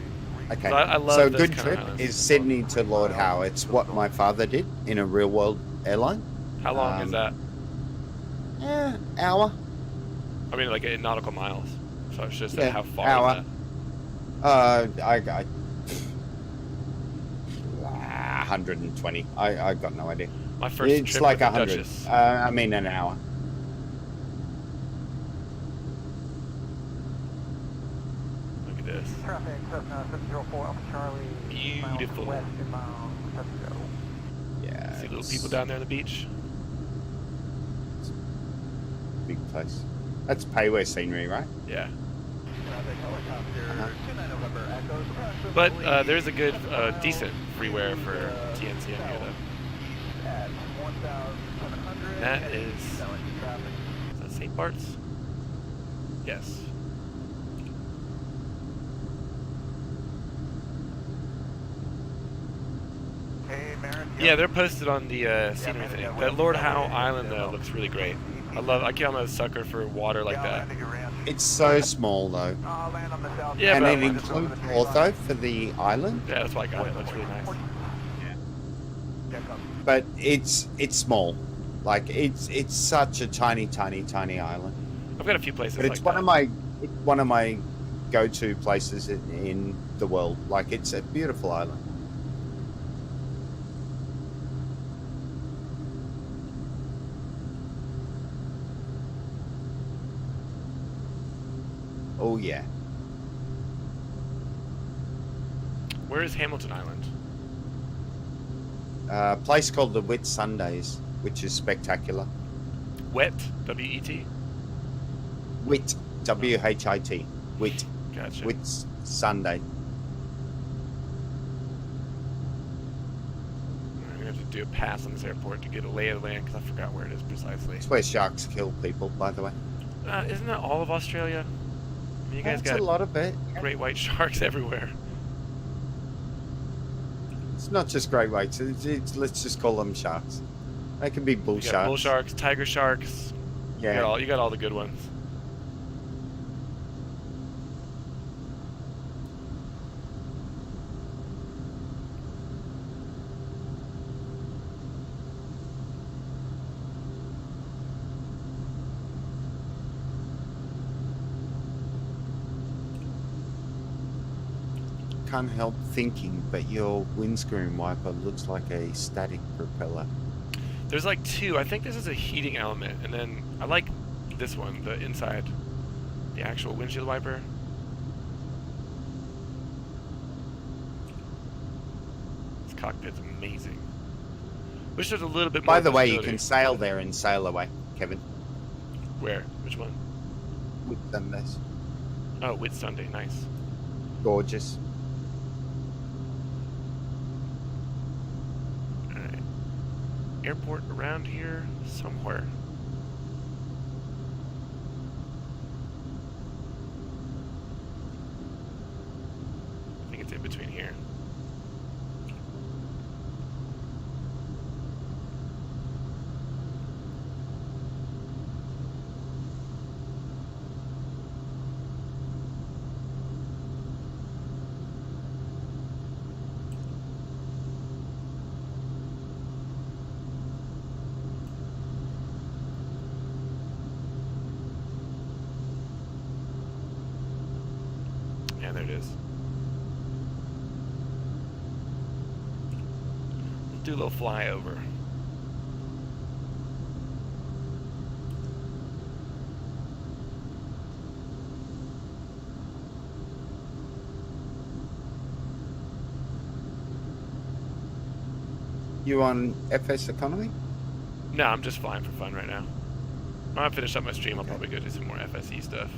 Okay. So I love So a those good kind of trip islands. is Sydney to Lord Howe. It's what my father did in a real world airline. How long is that? Hour. I mean, like in nautical miles. So it's just Yeah, how far hour. is I 120. I got no idea. that? My first It's trip like with the 100. Duchess. I mean an hour. Look at this. Traffic, Cessna 704 Alpha Charlie. Beautiful. West inbound, Fresco. Yeah. See little it's people down there on the beach. a big place. That's payway scenery, right? Yeah. Traffic, helicopter, Uh-huh. 29 November Echoes. But approximately there's a good, decent freeware for TNCM here, though. At 1,700. That heading is- south traffic. Is that St. Bart's? Yes. Hey, Marin. Yeah, they're posted on the scenery thing. That Lord Howe Island, though, looks really great. I can't a sucker for water like that. It's so small though. Land on the south. Yeah, And but- it includes ortho for the island, Yeah, that's why I got it. It looks really nice. but it's small. Like it's such a tiny island. I've got a few places But it's like one of my go-to places in the world. Like it's a beautiful island. Oh yeah. Where is Hamilton Island? A place called the Whit Sundays, which is spectacular. Wet? W-E-T? Whit, W-H-I-T. Whit. Gotcha. Whit Sunday. I'm going to have to do a pass on this airport to get a lay of the land because I forgot where it is precisely. It's where sharks kill people, by the way. Isn't that all of Australia? I mean, you guys That's got a lot of it. great white sharks everywhere. It's not just great whites. Let's just call them sharks. They can be bull You got sharks. bull sharks, tiger sharks. Yeah. You got all the good ones. Can't help thinking, but your windscreen wiper looks like a static propeller. There's like two. I think this is a heating element, and then I like this one, the inside, the actual windshield wiper. This cockpit's amazing. Wish there's a little bit more. By the way, you visibility. can sail there and sail away, Kevin. Where? Which one? With them, this Oh, Whit Sunday. Nice. gorgeous. All right. Airport around here somewhere. I think it's in between here. Yeah, there it is. Let's do a little flyover. You on FS economy? No, I'm just flying for fun right now. When I finish up my stream, I'll probably go do some more FSE stuff.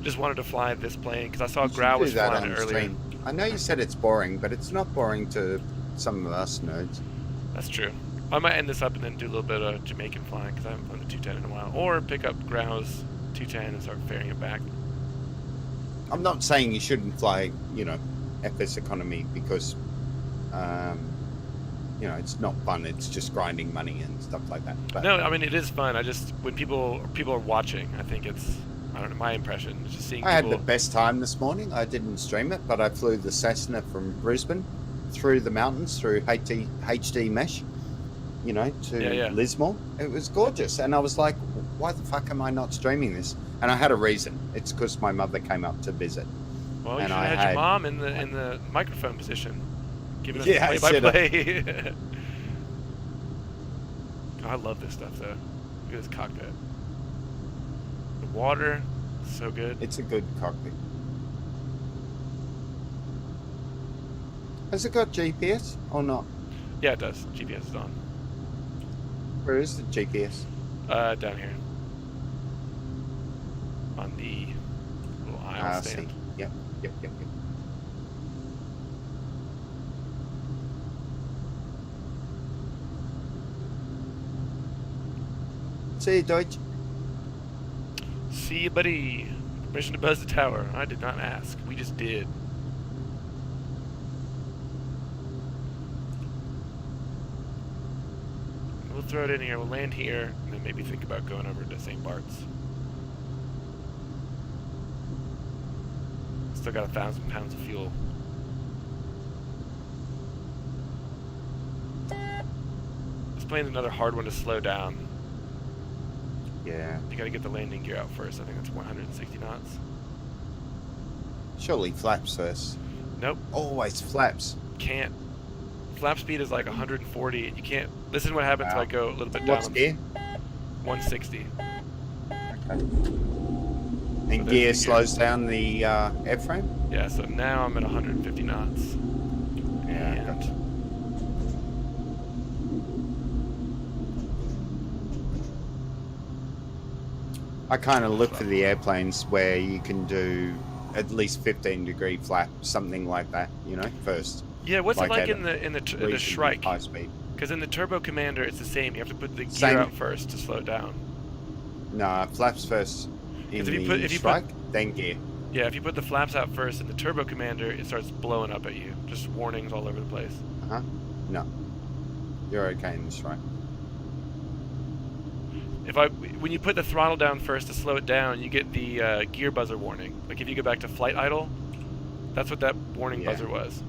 Just wanted to fly this plane because I saw You should Grau do was that flying on it earlier. stream. I know you said it's boring, but it's not boring to some of us nerds. That's true. I might end this up and then do a little bit of Jamaican flying because I haven't flown the 210 in a while. Or pick up Grau's 210 and start ferrying it back. I'm not saying you shouldn't fly, FS economy because, it's not fun. It's just grinding money and stuff like that. But No, I mean, it is fun. I just, when people are watching, I think it's, I don't know, my impression is just seeing I had people. the best time this morning. I didn't stream it, but I flew the Cessna from Brisbane through the mountains through HD mesh, to Lismore. It was gorgeous. And I was like, why the fuck am I not streaming this? And I had a reason. It's because my mother came up to visit. Well, you and should I have had your had- mom in the microphone position, giving us Yeah, I the play-by-play. I love this stuff, though. Look at this cockpit. The water, so good. It's a good cockpit. Has it got GPS or not? Yeah, it does. GPS is on. Where is the GPS? Down here. On the little aisle stand. See. Yep. See you, Deutsch. See you, buddy. Permission to buzz the tower. I did not ask. We just did. We'll throw it in here. We'll land here, and then maybe think about going over to St. Bart's. Still got 1,000 pounds of fuel. This plane's another hard one to slow down. Yeah. You gotta get the landing gear out first. I think that's 160 knots. Surely flaps first. Nope, Always flaps. can't. Flap speed is like 140. You can't. This is what happens if I go a little bit What's down. gear? 160. And So gear there's the gear. slows down the airframe? Yeah, so now I'm at 150 knots. Yeah, And gotcha. I kind of look for the airplanes where you can do at least 15-degree flap, something like that, first. yeah, what's it like at in the reasonably Shrike? high speed. Because in the Turbo Commander, it's the same. You have to put the gear Same. out first to slow down. No, flaps first in 'Cause the if you put- Shrike, then gear. Yeah, if you put the flaps out first in the Turbo Commander, it starts blowing up at you. Just warnings all over the place. No. You're okay in the Shrike. when you put the throttle down first to slow it down, you get the gear buzzer warning. Like if you go back to flight idle, that's what that warning buzzer was.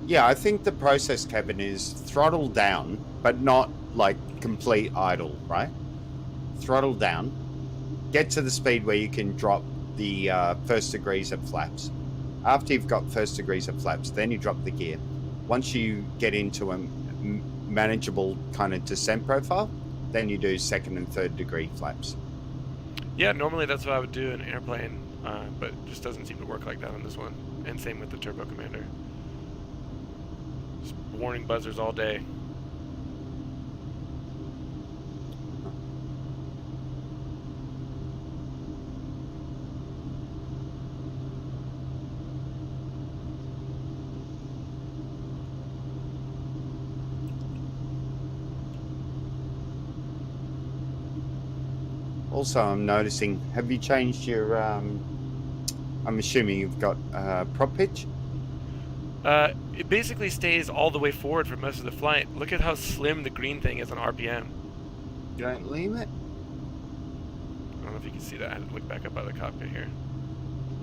Yeah, I think the process, Kevin, is throttle down, but not like complete idle, right? Throttle down, get to the speed where you can drop the first degrees of flaps. After you've got first degrees of flaps, then you drop the gear. Once you get into a manageable kind of descent profile, then you do second and third degree flaps. Yeah, normally that's what I would do in an airplane, but it just doesn't seem to work like that on this one. And same with the Turbo Commander. Just warning buzzers all day. Also, I'm noticing, have you changed your, I'm assuming you've got prop pitch? It basically stays all the way forward for most of the flight. Look at how slim the green thing is on RPM. You don't lean it? I don't know if you can see that. I had to look back up by the cockpit here.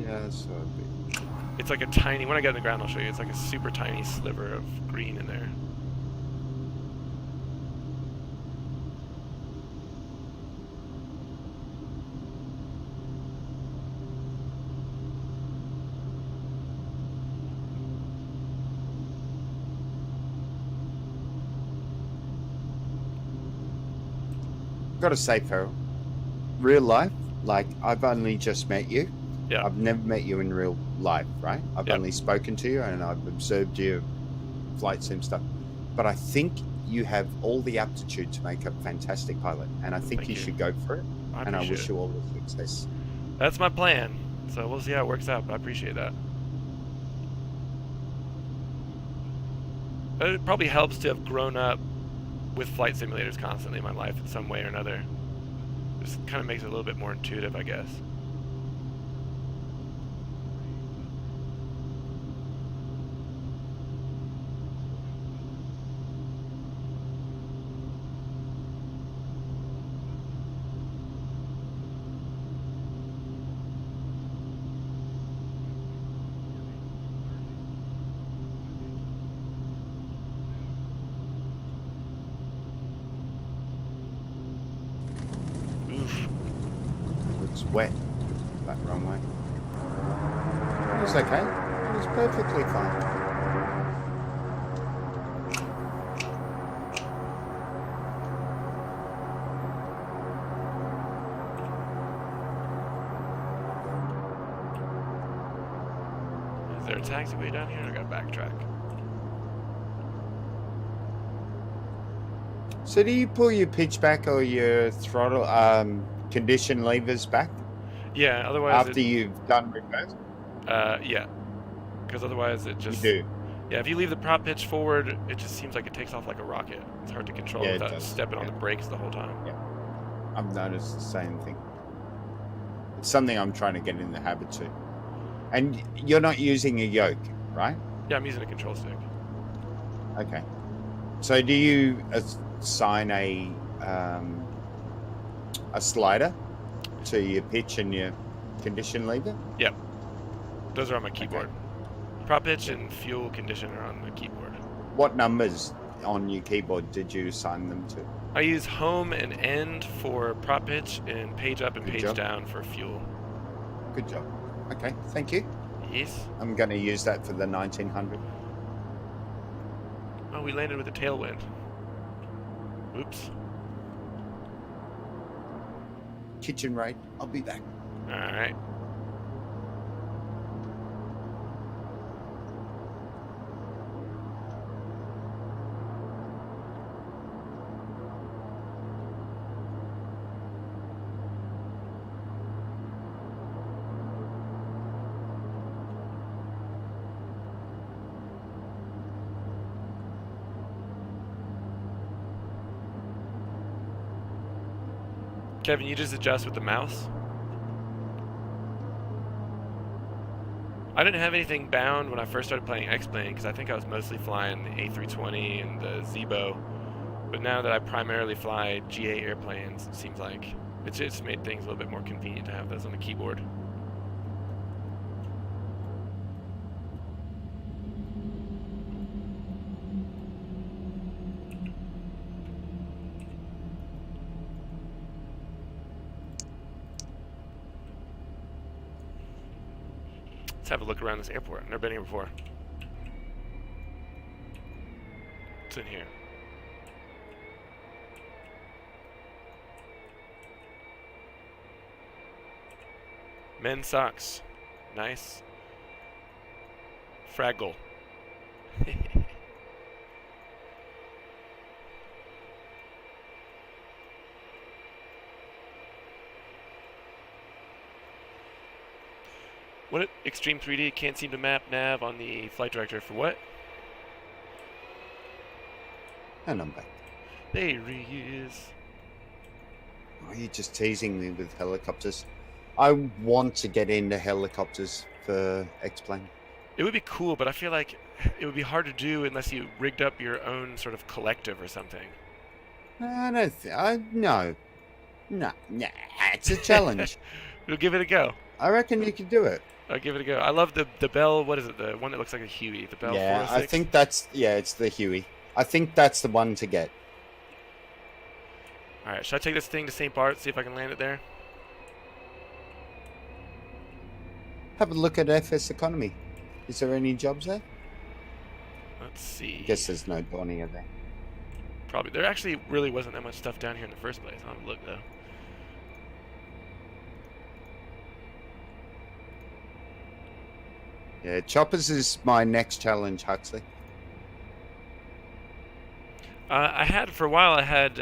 Yeah, that's a bit. It's like a tiny, when I get on the ground I'll show you, it's like a super tiny sliver of green in there. Gotta say, Farrell, real life, like I've only just met you. Yeah. I've never met you in real life, right? I've only spoken to you and I've observed your flight sim stuff. But I think you have all the aptitude to make a fantastic pilot, and I think Thank you you. should go for it. And I wish it. you all the success. That's my plan. So we'll see how it works out, but I appreciate that. It probably helps to have grown up with flight simulators constantly in my life in some way or another. Just kind of makes it a little bit more intuitive, I guess. It's wet. That wrong way. It was okay. It was perfectly fine. Is there a taxiway down here? I gotta backtrack. So do you pull your pitch back or your throttle condition levers back Yeah, otherwise after you've done reverse? yeah. Because otherwise it You just... do. Yeah, if you leave the prop pitch forward, it just seems like it takes off like a rocket. It's hard to control Yeah, it without does. stepping on the brakes the whole time. Yeah. I've noticed the same thing. It's something I'm trying to get in the habit to. And you're not using a yoke, right? Yeah, I'm using a control stick. Okay. So do you assign a slider to your pitch and your condition lever? Yep. Those are on my keyboard. Prop pitch and fuel condition are on the keyboard. What numbers on your keyboard did you assign them to? I use home and end for prop pitch and page up and Good page job. down for fuel. Good job. Okay, thank you. Yes. I'm going to use that for the 1900. Oh, we landed with a tailwind. Oops. Kitchen raid. I'll be back. Alright. Kevin, you just adjust with the mouse? I didn't have anything bound when I first started playing X-Plane because I think I was mostly flying the A320 and the Zebo. But now that I primarily fly GA airplanes, it seems like it's just made things a little bit more convenient to have those on the keyboard. Let's have a look around this airport. I've never been here before. What's in here? Men's socks. Nice. Fraggle. What? Extreme 3D can't seem to map nav on the flight director for what? And I'm back. There he is. Are you just teasing me with helicopters? I want to get into helicopters for X-Plane. It would be cool, but I feel like it would be hard to do unless you rigged up your own sort of collective or something. I don't think. No. Nah, it's a challenge. We'll give it a go. I reckon you could do it. I'll give it a go. I love the Bell, what is it? The one that looks like a Huey. The Bell Yeah, 406? I think that's, it's the Huey. I think that's the one to get. Alright, should I take this thing to St. Bart, see if I can land it there? Have a look at FS Economy. Is there any jobs there? Let's see. I guess there's no Dornier there. Probably. There actually really wasn't that much stuff down here in the first place. I'll have a look, though. Yeah, choppers is my next challenge, Huxley. I had, for a while, I had,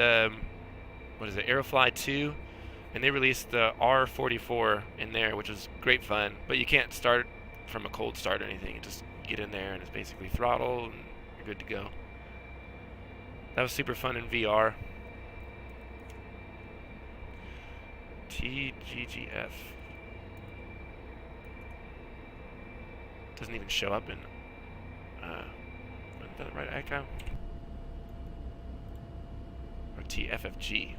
what is it, Aerofly 2, and they released the R44 in there, which was great fun, but you can't start from a cold start or anything. You just get in there, and it's basically throttle, and you're good to go. That was super fun in VR. TGGF. Doesn't even show up in, is that the right icon? Or TFFG.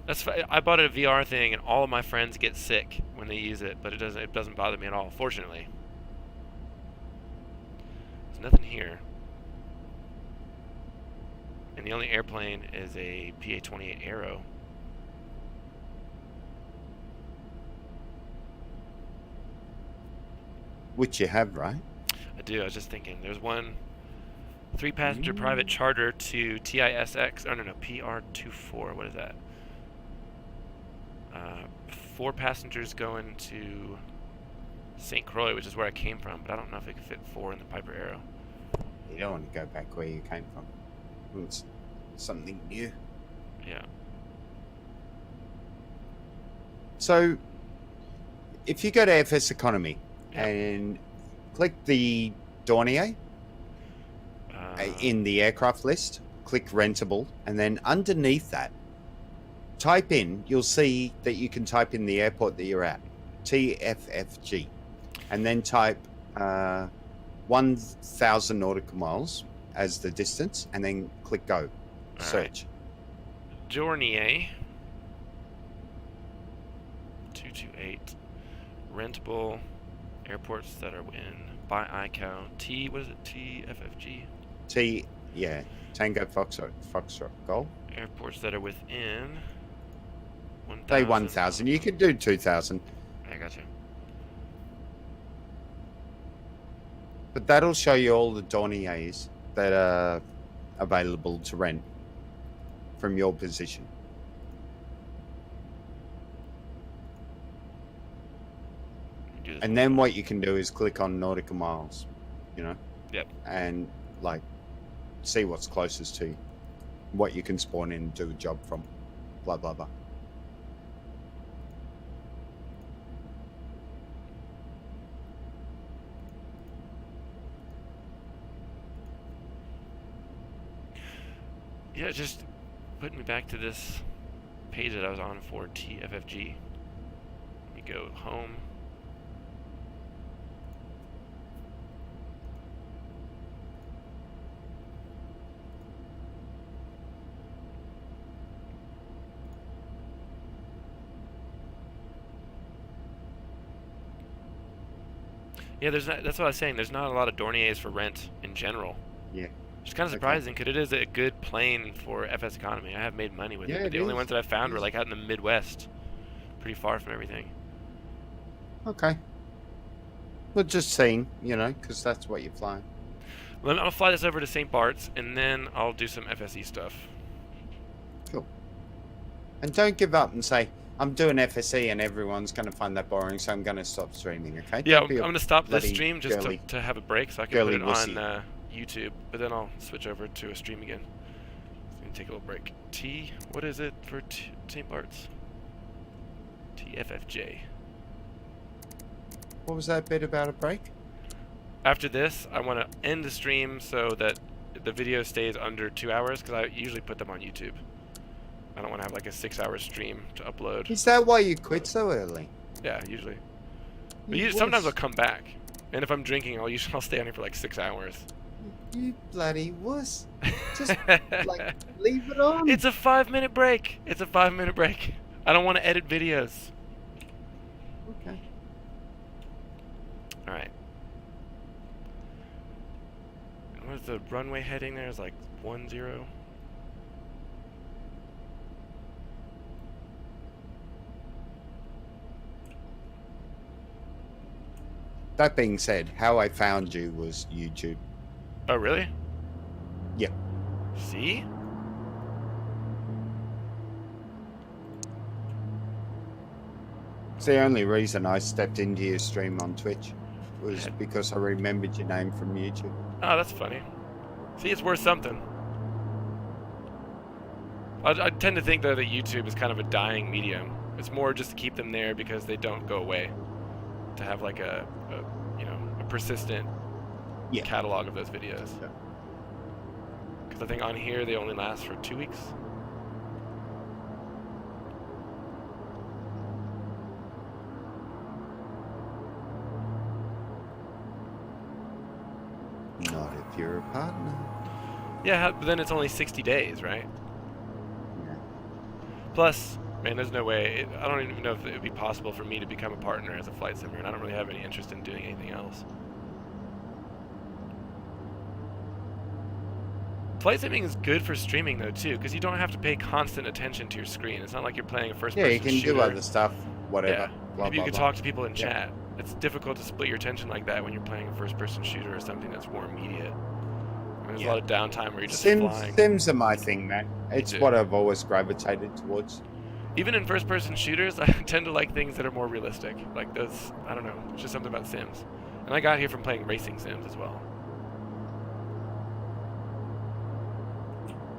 That's I bought a VR thing, and all of my friends get sick when they use it, but it doesn't bother me at all, fortunately. There's nothing here. And the only airplane is a PA-28 Aero. Which you have, right? I do. I was just thinking. There's one 3-passenger private charter to TISX. Oh, no, PR24. What is that? 4 passengers going to St. Croix, which is where I came from, but I don't know if it could fit 4 in the Piper Arrow. You don't want to go back where you came from. It's something new. Yeah. So, if you go to FS Economy Yep. and click the Dornier in the aircraft list, click rentable, and then underneath that, type in, you'll see that you can type in the airport that you're at, TFFG, and then type 1,000 nautical miles as the distance, and then click go. All Search. Dornier 228 rentable airports that are in by iCount what is it, TFFG? Tango Foxtrot Golf. Airports that are within 1,000. Say 1,000. You could do 2,000. I got you. But that'll show you all the Dorniers that are available to rent from your position. And then what you can do is click on nautical miles, Yep. and like see what's closest to you, what you can spawn in and do a job from, blah, blah, blah. Yeah, just putting me back to this page that I was on for TFFG. Let me go home. Yeah, there's not, that's what I was saying. There's not a lot of Dorniers for rent in general. Yeah. Which is kind of surprising because it is a good plane for FS economy. I have made money with it. But the only ones that I found were like out in the Midwest, pretty far from everything. Okay. Well, just seeing, you know, because that's what you're flying. Well, I'm gonna fly this over to St. Bart's and then I'll do some FSE stuff. Cool. And don't give up and say, I'm doing FSE and everyone's going to find that boring, so I'm going to stop streaming, okay? Yeah, I'm going to stop this stream just to have a break so I can put it wussy. on YouTube, but then I'll switch over to a stream again. So I'm going to take a little break. What is it for St. Bart's? TFFJ. What was that bit about a break? After this, I want to end the stream so that the video stays under 2 hours, because I usually put them on YouTube. I don't want to have like a 6-hour stream to upload. Is that why you quit so early? Yeah, usually. But sometimes I'll come back, and if I'm drinking, I'll stay on here for like 6 hours. You bloody wuss! Just like leave it on. It's a 5-minute break. It's a 5-minute break. I don't want to edit videos. Okay. All right. What is the runway heading there? Is like 10. That being said, how I found you was YouTube. Oh, really? Yeah. See? It's the only reason I stepped into your stream on Twitch was because I remembered your name from YouTube. Oh, that's funny. See, it's worth something. I tend to think, though, that YouTube is kind of a dying medium. It's more just to keep them there because they don't go away. To have like a persistent catalog of those videos. Because I think on here they only last for 2 weeks. Not if you're a partner. Yeah, but then it's only 60 days, right? Yeah. Plus, man, there's no way. I don't even know if it would be possible for me to become a partner as a flight simmer, and I don't really have any interest in doing anything else. Flight simming is good for streaming, though, too, because you don't have to pay constant attention to your screen. It's not like you're playing a first-person shooter. Yeah, you can do other stuff, whatever. Yeah. Blah, Maybe you blah, can blah. talk to people in chat. It's difficult to split your attention like that when you're playing a first-person shooter or something that's more immediate. There's a lot of downtime where you're just flying. Sims are my thing, man. It's what I've always gravitated towards. Even in first-person shooters, I tend to like things that are more realistic. Like those, I don't know, it's just something about Sims. And I got here from playing racing Sims as well.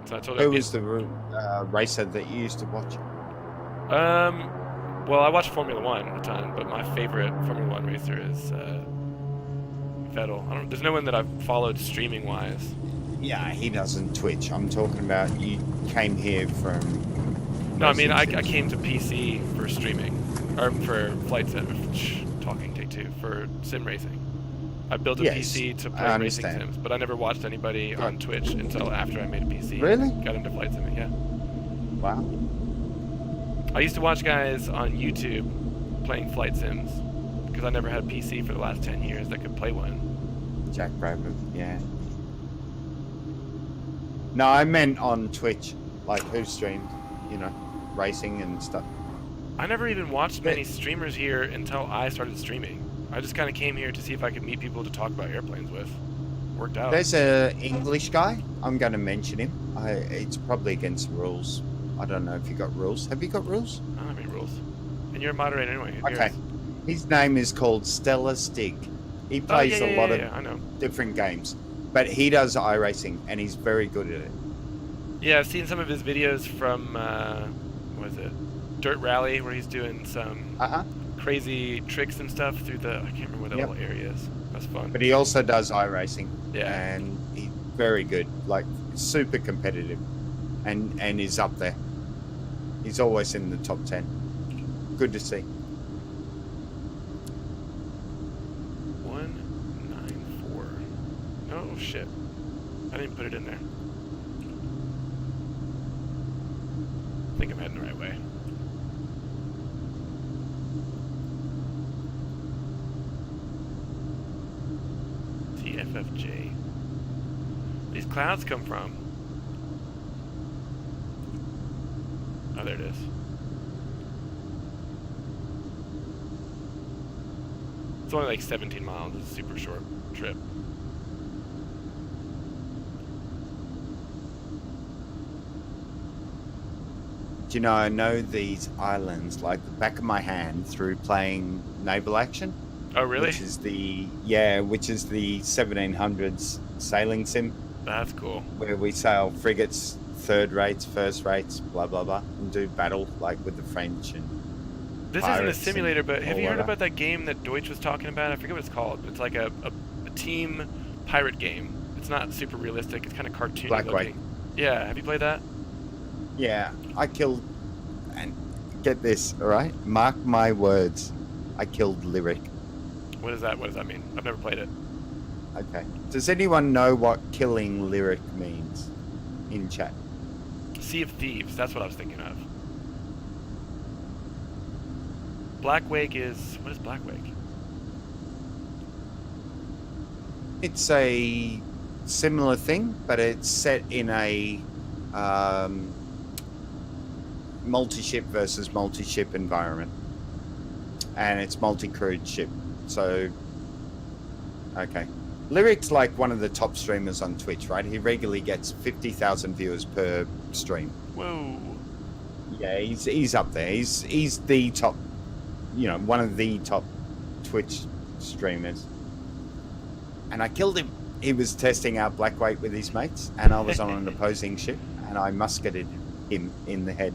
So I told Who was the racer that you used to watch? Well, I watched Formula 1 at the time, but my favorite Formula 1 racer is Vettel. There's no one that I've followed streaming-wise. Yeah, he doesn't Twitch. I'm talking about you came here from... No, I mean, I came to PC for streaming. Or for flight sim... Take two. For sim racing. I built a PC to play racing sims, but I never watched anybody on Twitch until after I made a PC. Really? Got into flight simming, yeah. Wow. I used to watch guys on YouTube playing flight sims, because I never had a PC for the last 10 years that could play one. Jack Rabbit, yeah. No, I meant on Twitch, like who streamed, you know, racing and stuff. I never even watched many streamers here until I started streaming. I just kind of came here to see if I could meet people to talk about airplanes with. Worked out. There's a English guy. I'm going to mention him. It's probably against rules. I don't know if you got rules. Have you got rules? I don't have any rules. And you're a moderator anyway. Okay. His name is called Stella Stig. He plays a lot of different games. But he does iRacing, and he's very good at it. Yeah, I've seen some of his videos from, what is it? Dirt Rally, where he's doing some crazy tricks and stuff through the, I can't remember what that little area is. That's fun. But he also does iRacing. Yeah. And he's very good, like super competitive, and is up there. He's always in the top 10. Good to see. 194. Oh shit! I didn't put it in there. I think I'm heading the right way. TFFJ. These clouds come from? Oh, there it is. It's only like 17 miles. It's a super short trip. Do you know, I know these islands like the back of my hand through playing Naval Action. Oh, really? Which is the 1700s sailing sim. That's cool. Where we sail frigates, third rates, first rates, blah blah blah, and do battle like with the French and. This isn't a pirates simulator, and but have you all heard that. about that game that Deutsch was talking about? I forget what it's called. It's like a team pirate game. It's not super realistic. It's kind of cartoony Black White. looking. Yeah, have you played that? Yeah, I killed, and get this, all right? Mark my words, I killed Lyric. What is that? What does that mean? I've never played it. Okay. Does anyone know what killing Lyric means in chat? Sea of Thieves. That's what I was thinking of. Black Wake is... What is Black Wake? It's a similar thing, but it's set in a multi-ship versus multi-ship environment. And it's multi-crewed ship. So, okay. Lyric's like one of the top streamers on Twitch, right? He regularly gets 50,000 viewers per stream. Whoa. Yeah, he's up there. He's the top, one of the top Twitch streamers. And I killed him. He was testing out Black Weight with his mates, and I was on an opposing ship, and I musketed him in the head.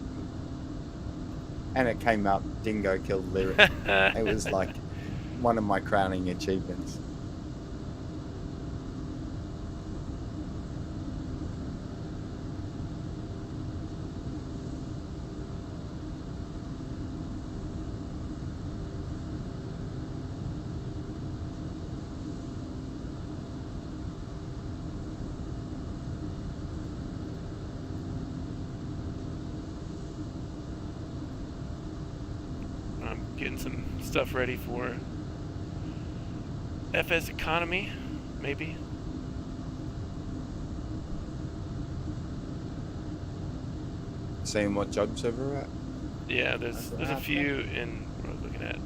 And it came up, Dingo killed Lyric. It was like one of my crowning achievements. I'm getting some stuff ready for FS Economy, maybe. Seeing what jobs over at. Yeah, there's a few in, what I was looking at,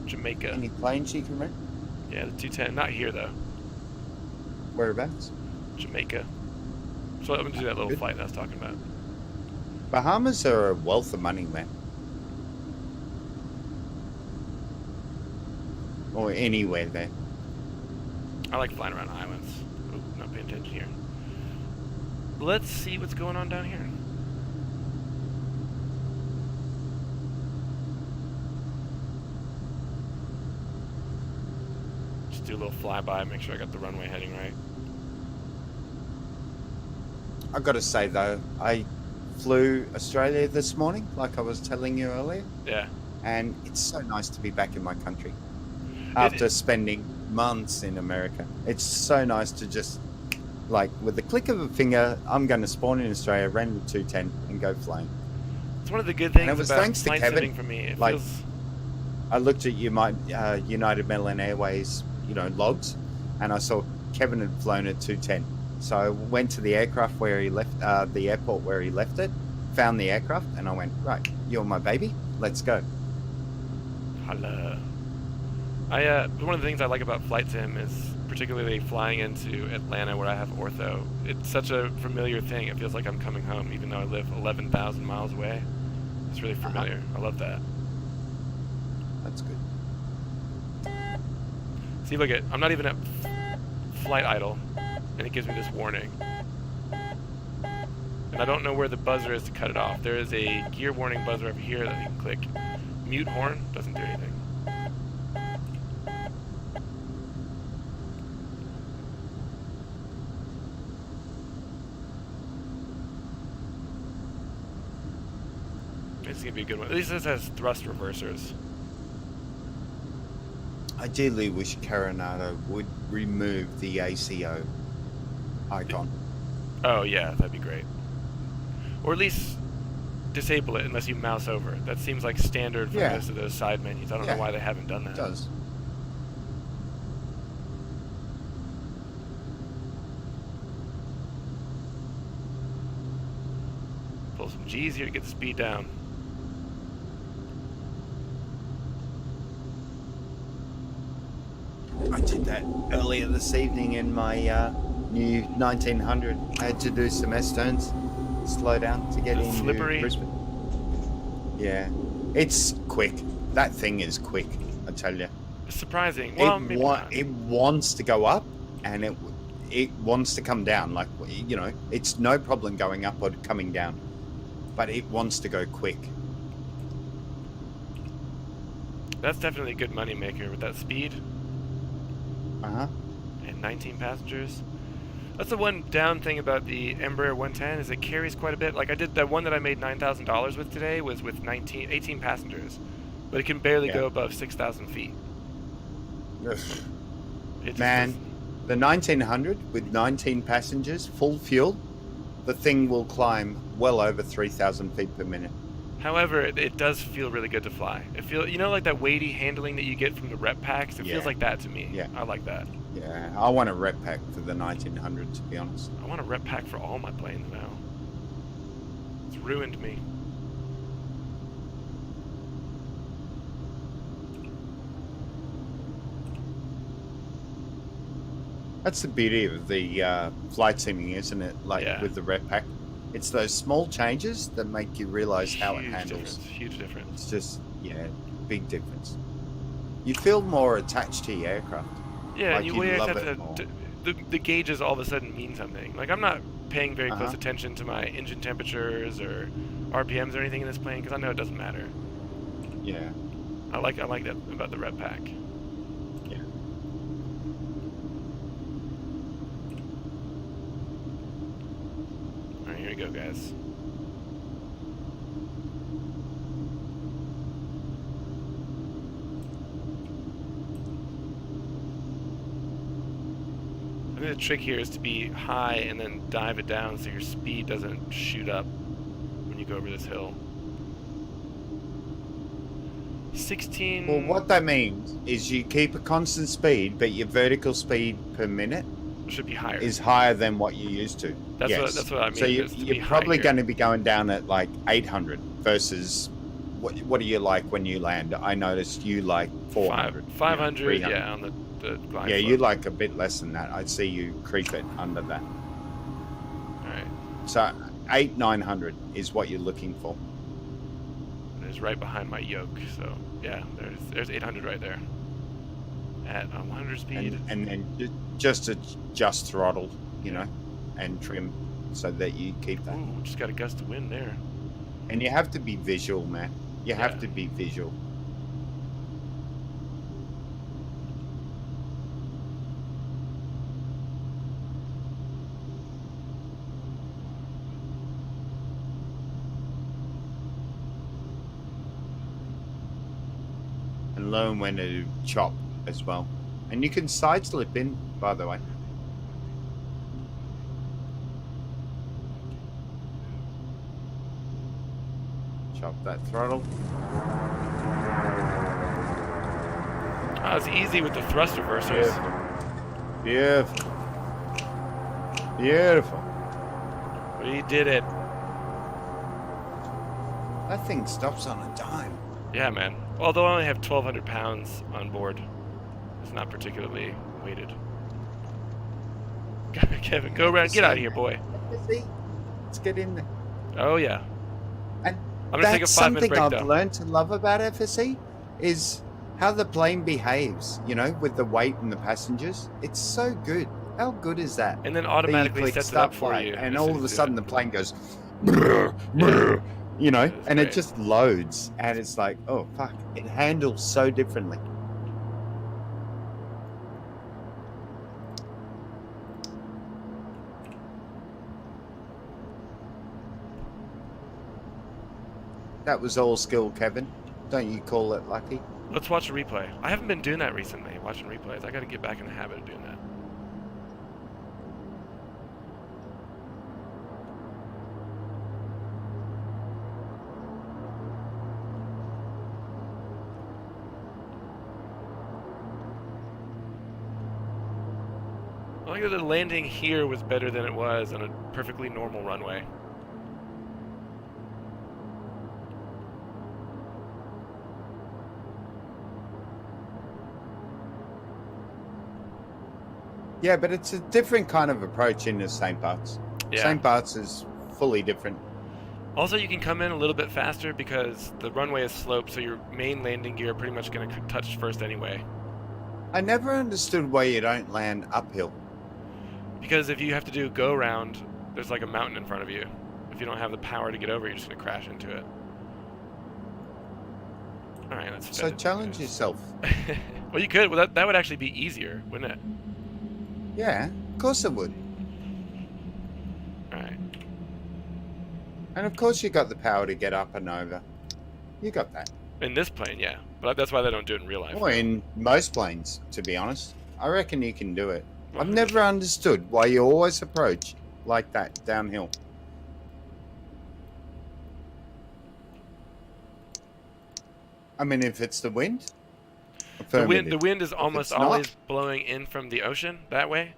Jamaica. Any planes you can rent? Yeah, the 210. Not here, though. Whereabouts? Jamaica. So I'm going to do that little Good. flight that I was talking about. Bahamas are a wealth of money, man. Or anywhere there. I like flying around islands. Oop, not paying attention here. Let's see what's going on down here. Just do a little flyby, make sure I got the runway heading right. I've got to say, though, I flew Australia this morning, like I was telling you earlier. Yeah. And it's so nice to be back in my country. After spending months in America. It's so nice to just, like, with the click of a finger, I'm going to spawn in Australia, rent the 210, and go flying. It's one of the good things And it was about thanks to flight Kevin. simming for me. It Like, feels... I looked at United Mediterranean Airways, logs, and I saw Kevin had flown at 210. So I went to the aircraft where he left, the airport where he left it, found the aircraft, and I went, right, you're my baby, let's go. Holla. One of the things I like about flight sim is particularly flying into Atlanta where I have ortho. It's such a familiar thing. It feels like I'm coming home even though I live 11,000 miles away. It's really familiar. I love that. That's good. See, look at, I'm not even at flight idle and it gives me this warning. And I don't know where the buzzer is to cut it off. There is a gear warning buzzer over here that you can click. Mute horn doesn't do anything. It's gonna be a good one. At least this has thrust reversers. Ideally, wish Coronado would remove the ACO icon. Oh yeah, that'd be great. Or at least disable it unless you mouse over. That seems like standard for most of those side menus. I don't know why they haven't done that. It does. Pull some G's here to get the speed down. I did that earlier this evening in my new 1900. I had to do some S-turns, slow down to get into slippery. Brisbane. Yeah, it's quick. That thing is quick, I tell you. It's surprising. Well, maybe not. It wants to go up, and it wants to come down. Like, you know, it's no problem going up or coming down, but it wants to go quick. That's definitely a good money maker with that speed. Uh-huh. And 19 passengers. That's the one down thing about the Embraer 110 is it carries quite a bit. Like I did that one that I made $9,000 with today was with 18 passengers, but it can barely go above 6,000 feet. Man, the 1900 with 19 passengers, full fuel, the thing will climb well over 3,000 feet per minute. However, it does feel really good to fly. It feels, you know, like that weighty handling that you get from the rep packs. It feels like that to me. Yeah, I like that. Yeah, I want a rep pack for the 1900, to be honest. I want a rep pack for all my planes now. It's ruined me. That's the beauty of the flight simming, isn't it? Like with the rep pack. It's those small changes that make you realize how it handles. Huge difference. It's just, big difference. You feel more attached to your aircraft. Yeah, like and you love it more. The gauges all of a sudden mean something. Like I'm not paying very close attention to my engine temperatures or RPMs or anything in this plane because I know it doesn't matter. Yeah. I like that about the rep pack. Yeah. All right, here we go, guys. I think the trick here is to be high and then dive it down so your speed doesn't shoot up when you go over this hill. 16... Well, what that means is you keep a constant speed, but your vertical speed per minute should be higher. Is higher than what you used to. That's what I mean. So you're probably going to be going down at like 800 versus what do you like when you land? I noticed you like 400. 500, yeah, on the glide you slope. like a bit less than that. I'd see you creep it under that. Alright. So 900 is what you're looking for. It's right behind my yoke, so yeah, there's 800 right there. At 100 speed. And then just adjust throttle, and trim so that you keep that. Ooh, just got a gust of wind there. And you have to be visual, man. You have to be visual. And learn when to chop as well. And you can side slip in, by the way. Chop that throttle. Oh, it's easy with the thrust reversers. Beautiful. Beautiful. We did it. That thing stops on a dime. Yeah, man. Although I only have 1,200 pounds on board. It's not particularly weighted. Kevin, go around. Get out of here, boy. Let's get in there. Oh, yeah. And I'm gonna take a 5-minute something break, I've though. learned to love about FSE is how the plane behaves, with the weight and the passengers. It's so good. How good is that? And then That automatically you click sets it up start for flight, you. and as all soon of a as you sudden do the it. plane goes, and That's it great. just loads, and it's like, oh fuck, it handles so differently. That was all skill, Kevin. Don't you call it lucky? Let's watch a replay. I haven't been doing that recently, watching replays. I got to get back in the habit of doing that. I think that the landing here was better than it was on a perfectly normal runway. Yeah, but it's a different kind of approach in the St. Bart's. Yeah. St. Bart's is fully different. Also, you can come in a little bit faster because the runway is sloped, so your main landing gear are pretty much going to touch first anyway. I never understood why you don't land uphill. Because if you have to do go round, there's like a mountain in front of you. If you don't have the power to get over, you're just going to crash into it. All right, let's. So challenge yourself. Well, you could. Well, that would actually be easier, wouldn't it? Yeah, of course it would. All right. And of course you got the power to get up and over. You got that. In this plane, yeah. But that's why they don't do it in real life. Or in most planes, to be honest. I reckon you can do it. I've never understood why you always approach like that downhill. I mean, if it's the wind, the wind is almost not, always blowing in from the ocean that way.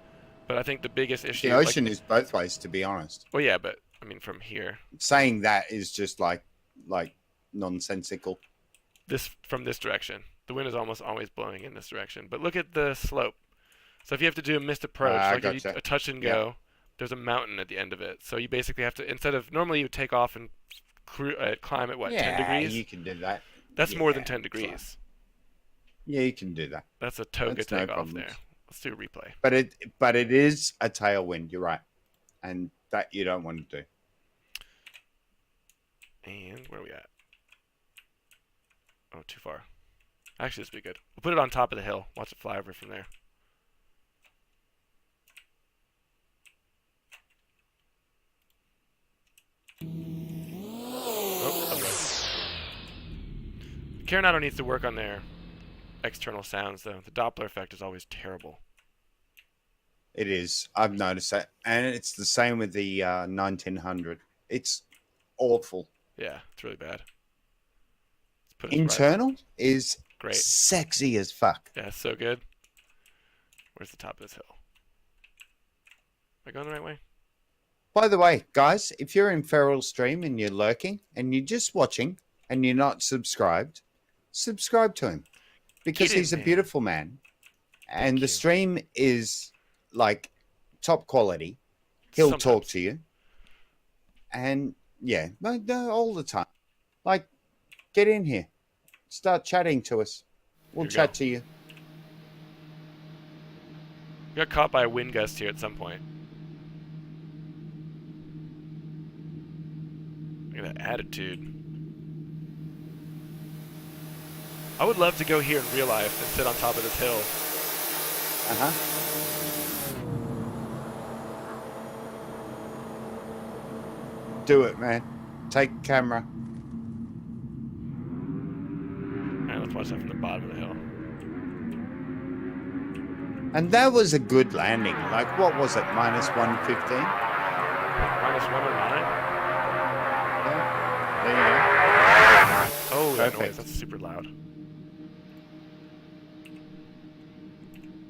But I think the biggest issue... the ocean is both ways, to be honest. Well, yeah, but I mean from here. Saying that is just like nonsensical. From this direction. The wind is almost always blowing in this direction. But look at the slope. So if you have to do a missed approach, like if you, a touch and go, there's a mountain at the end of it. So you basically have to, instead of, normally you take off and climb at what, 10 degrees? You can do that. That's more than 10 degrees. Yeah, you can do that. That's a toga That's no takeoff problems. there. Let's do a replay. But it is a tailwind, you're right. And that you don't want to do. And where are we at? Oh, too far. Actually, this would be good. We'll put it on top of the hill. Watch it fly over from there. Oh, okay. Coronado needs to work on their external sounds, though. The Doppler effect is always terrible. It is. I've noticed that. And it's the same with the 1900. It's awful. Yeah, it's really bad. Let's put it Internal right. is Great. Sexy as fuck. Yeah, it's so good. Where's the top of this hill? Am I going the right way? By the way, guys, if you're in Feral's stream and you're lurking and you're just watching and you're not subscribed, subscribe to him. Because he's a beautiful man. And the stream is like top quality. He'll talk to you. And yeah, no, all the time. Like, get in here. Start chatting to us. We'll chat to you. We got caught by a wind gust here at some point. Look at that attitude. I would love to go here in real life and sit on top of this hill. Uh-huh. Do it, man. Take camera. Alright, let's watch that from the bottom of the hill. And that was a good landing. Like, what was it? Minus 115? Minus 109? Yeah. There you go. Oh, that Perfect. noise. That's super loud.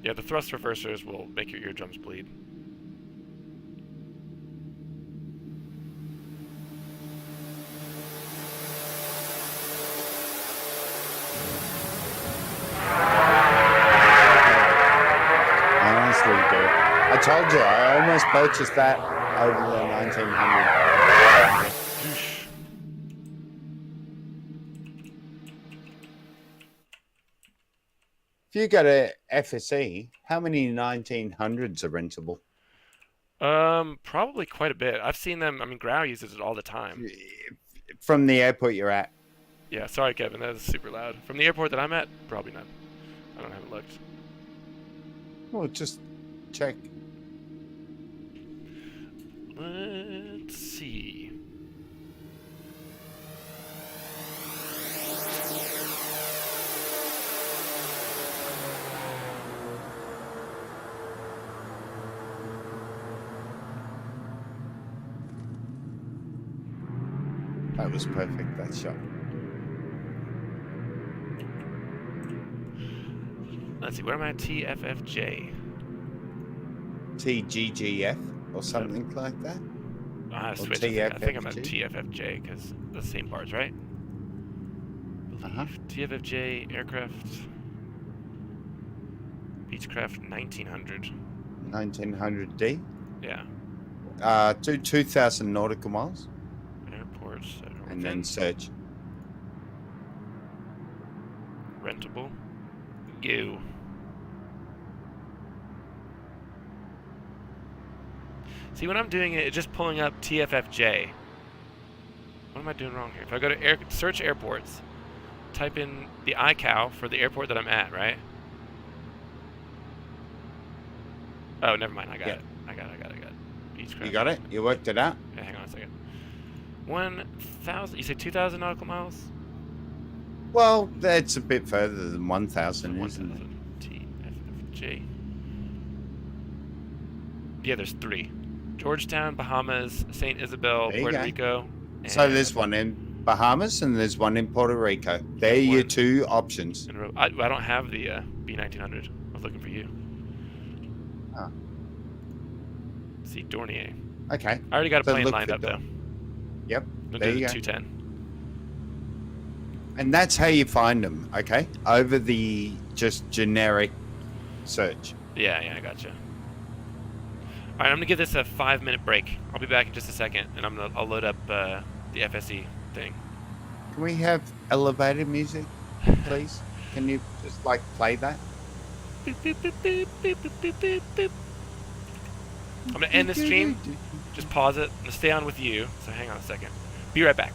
Yeah, the thrust reversers will make your eardrums bleed. Honestly, dude. I told you, I almost purchased that over the 1900. If you go to FSE, how many 1900s are rentable? Probably quite a bit. I've seen them. I mean, Grau uses it all the time. From the airport you're at. Yeah, sorry, Kevin. That is super loud. From the airport that I'm at, probably none. I haven't looked. Well, just check. Let's see. That was perfect, that shot. Let's see, where am I? TFFJ. TGGF or something like that? I Or switched. I think I'm at TFFG? TFFJ because the same bars, right? Uh-huh. TFFJ aircraft. Beechcraft 1900. 1900D. Yeah. Do 2,000 nautical miles Airports. and then search. Rentable. Go. See, when I'm doing it, it's just pulling up TFFJ. What am I doing wrong here? If I go to search airports, type in the iCow for the airport that I'm at, right? Oh, never mind. I got it. I got it. Beechcraft. You got it? You worked it out? Yeah, hang on a second. 1,000. You say 2,000 nautical miles? Well, that's a bit further than 1,000, isn't it? 1,000 TFFJ. Yeah, there's 3. Georgetown, Bahamas, St. Isabel, There you Puerto go. Rico. So and- there's one in Bahamas and there's one in Puerto Rico. They're your One- 2 options. I don't have the B1900. I was looking for you. Oh. See, Dornier. Okay. I already got a So plane look lined for up, though. Yep. We'll There do you the go. 210. And that's how you find them, okay? Over the just generic search. Yeah, I gotcha. All right, I'm gonna give this a 5-minute break. I'll be back in just a second, and I'll load up the FSE thing. Can we have elevator music, please? Can you just like play that? Boop, boop, boop, boop, boop, boop, boop, boop, boop. I'm gonna end the stream. Just pause it. I'm gonna stay on with you. So hang on a second. Be right back.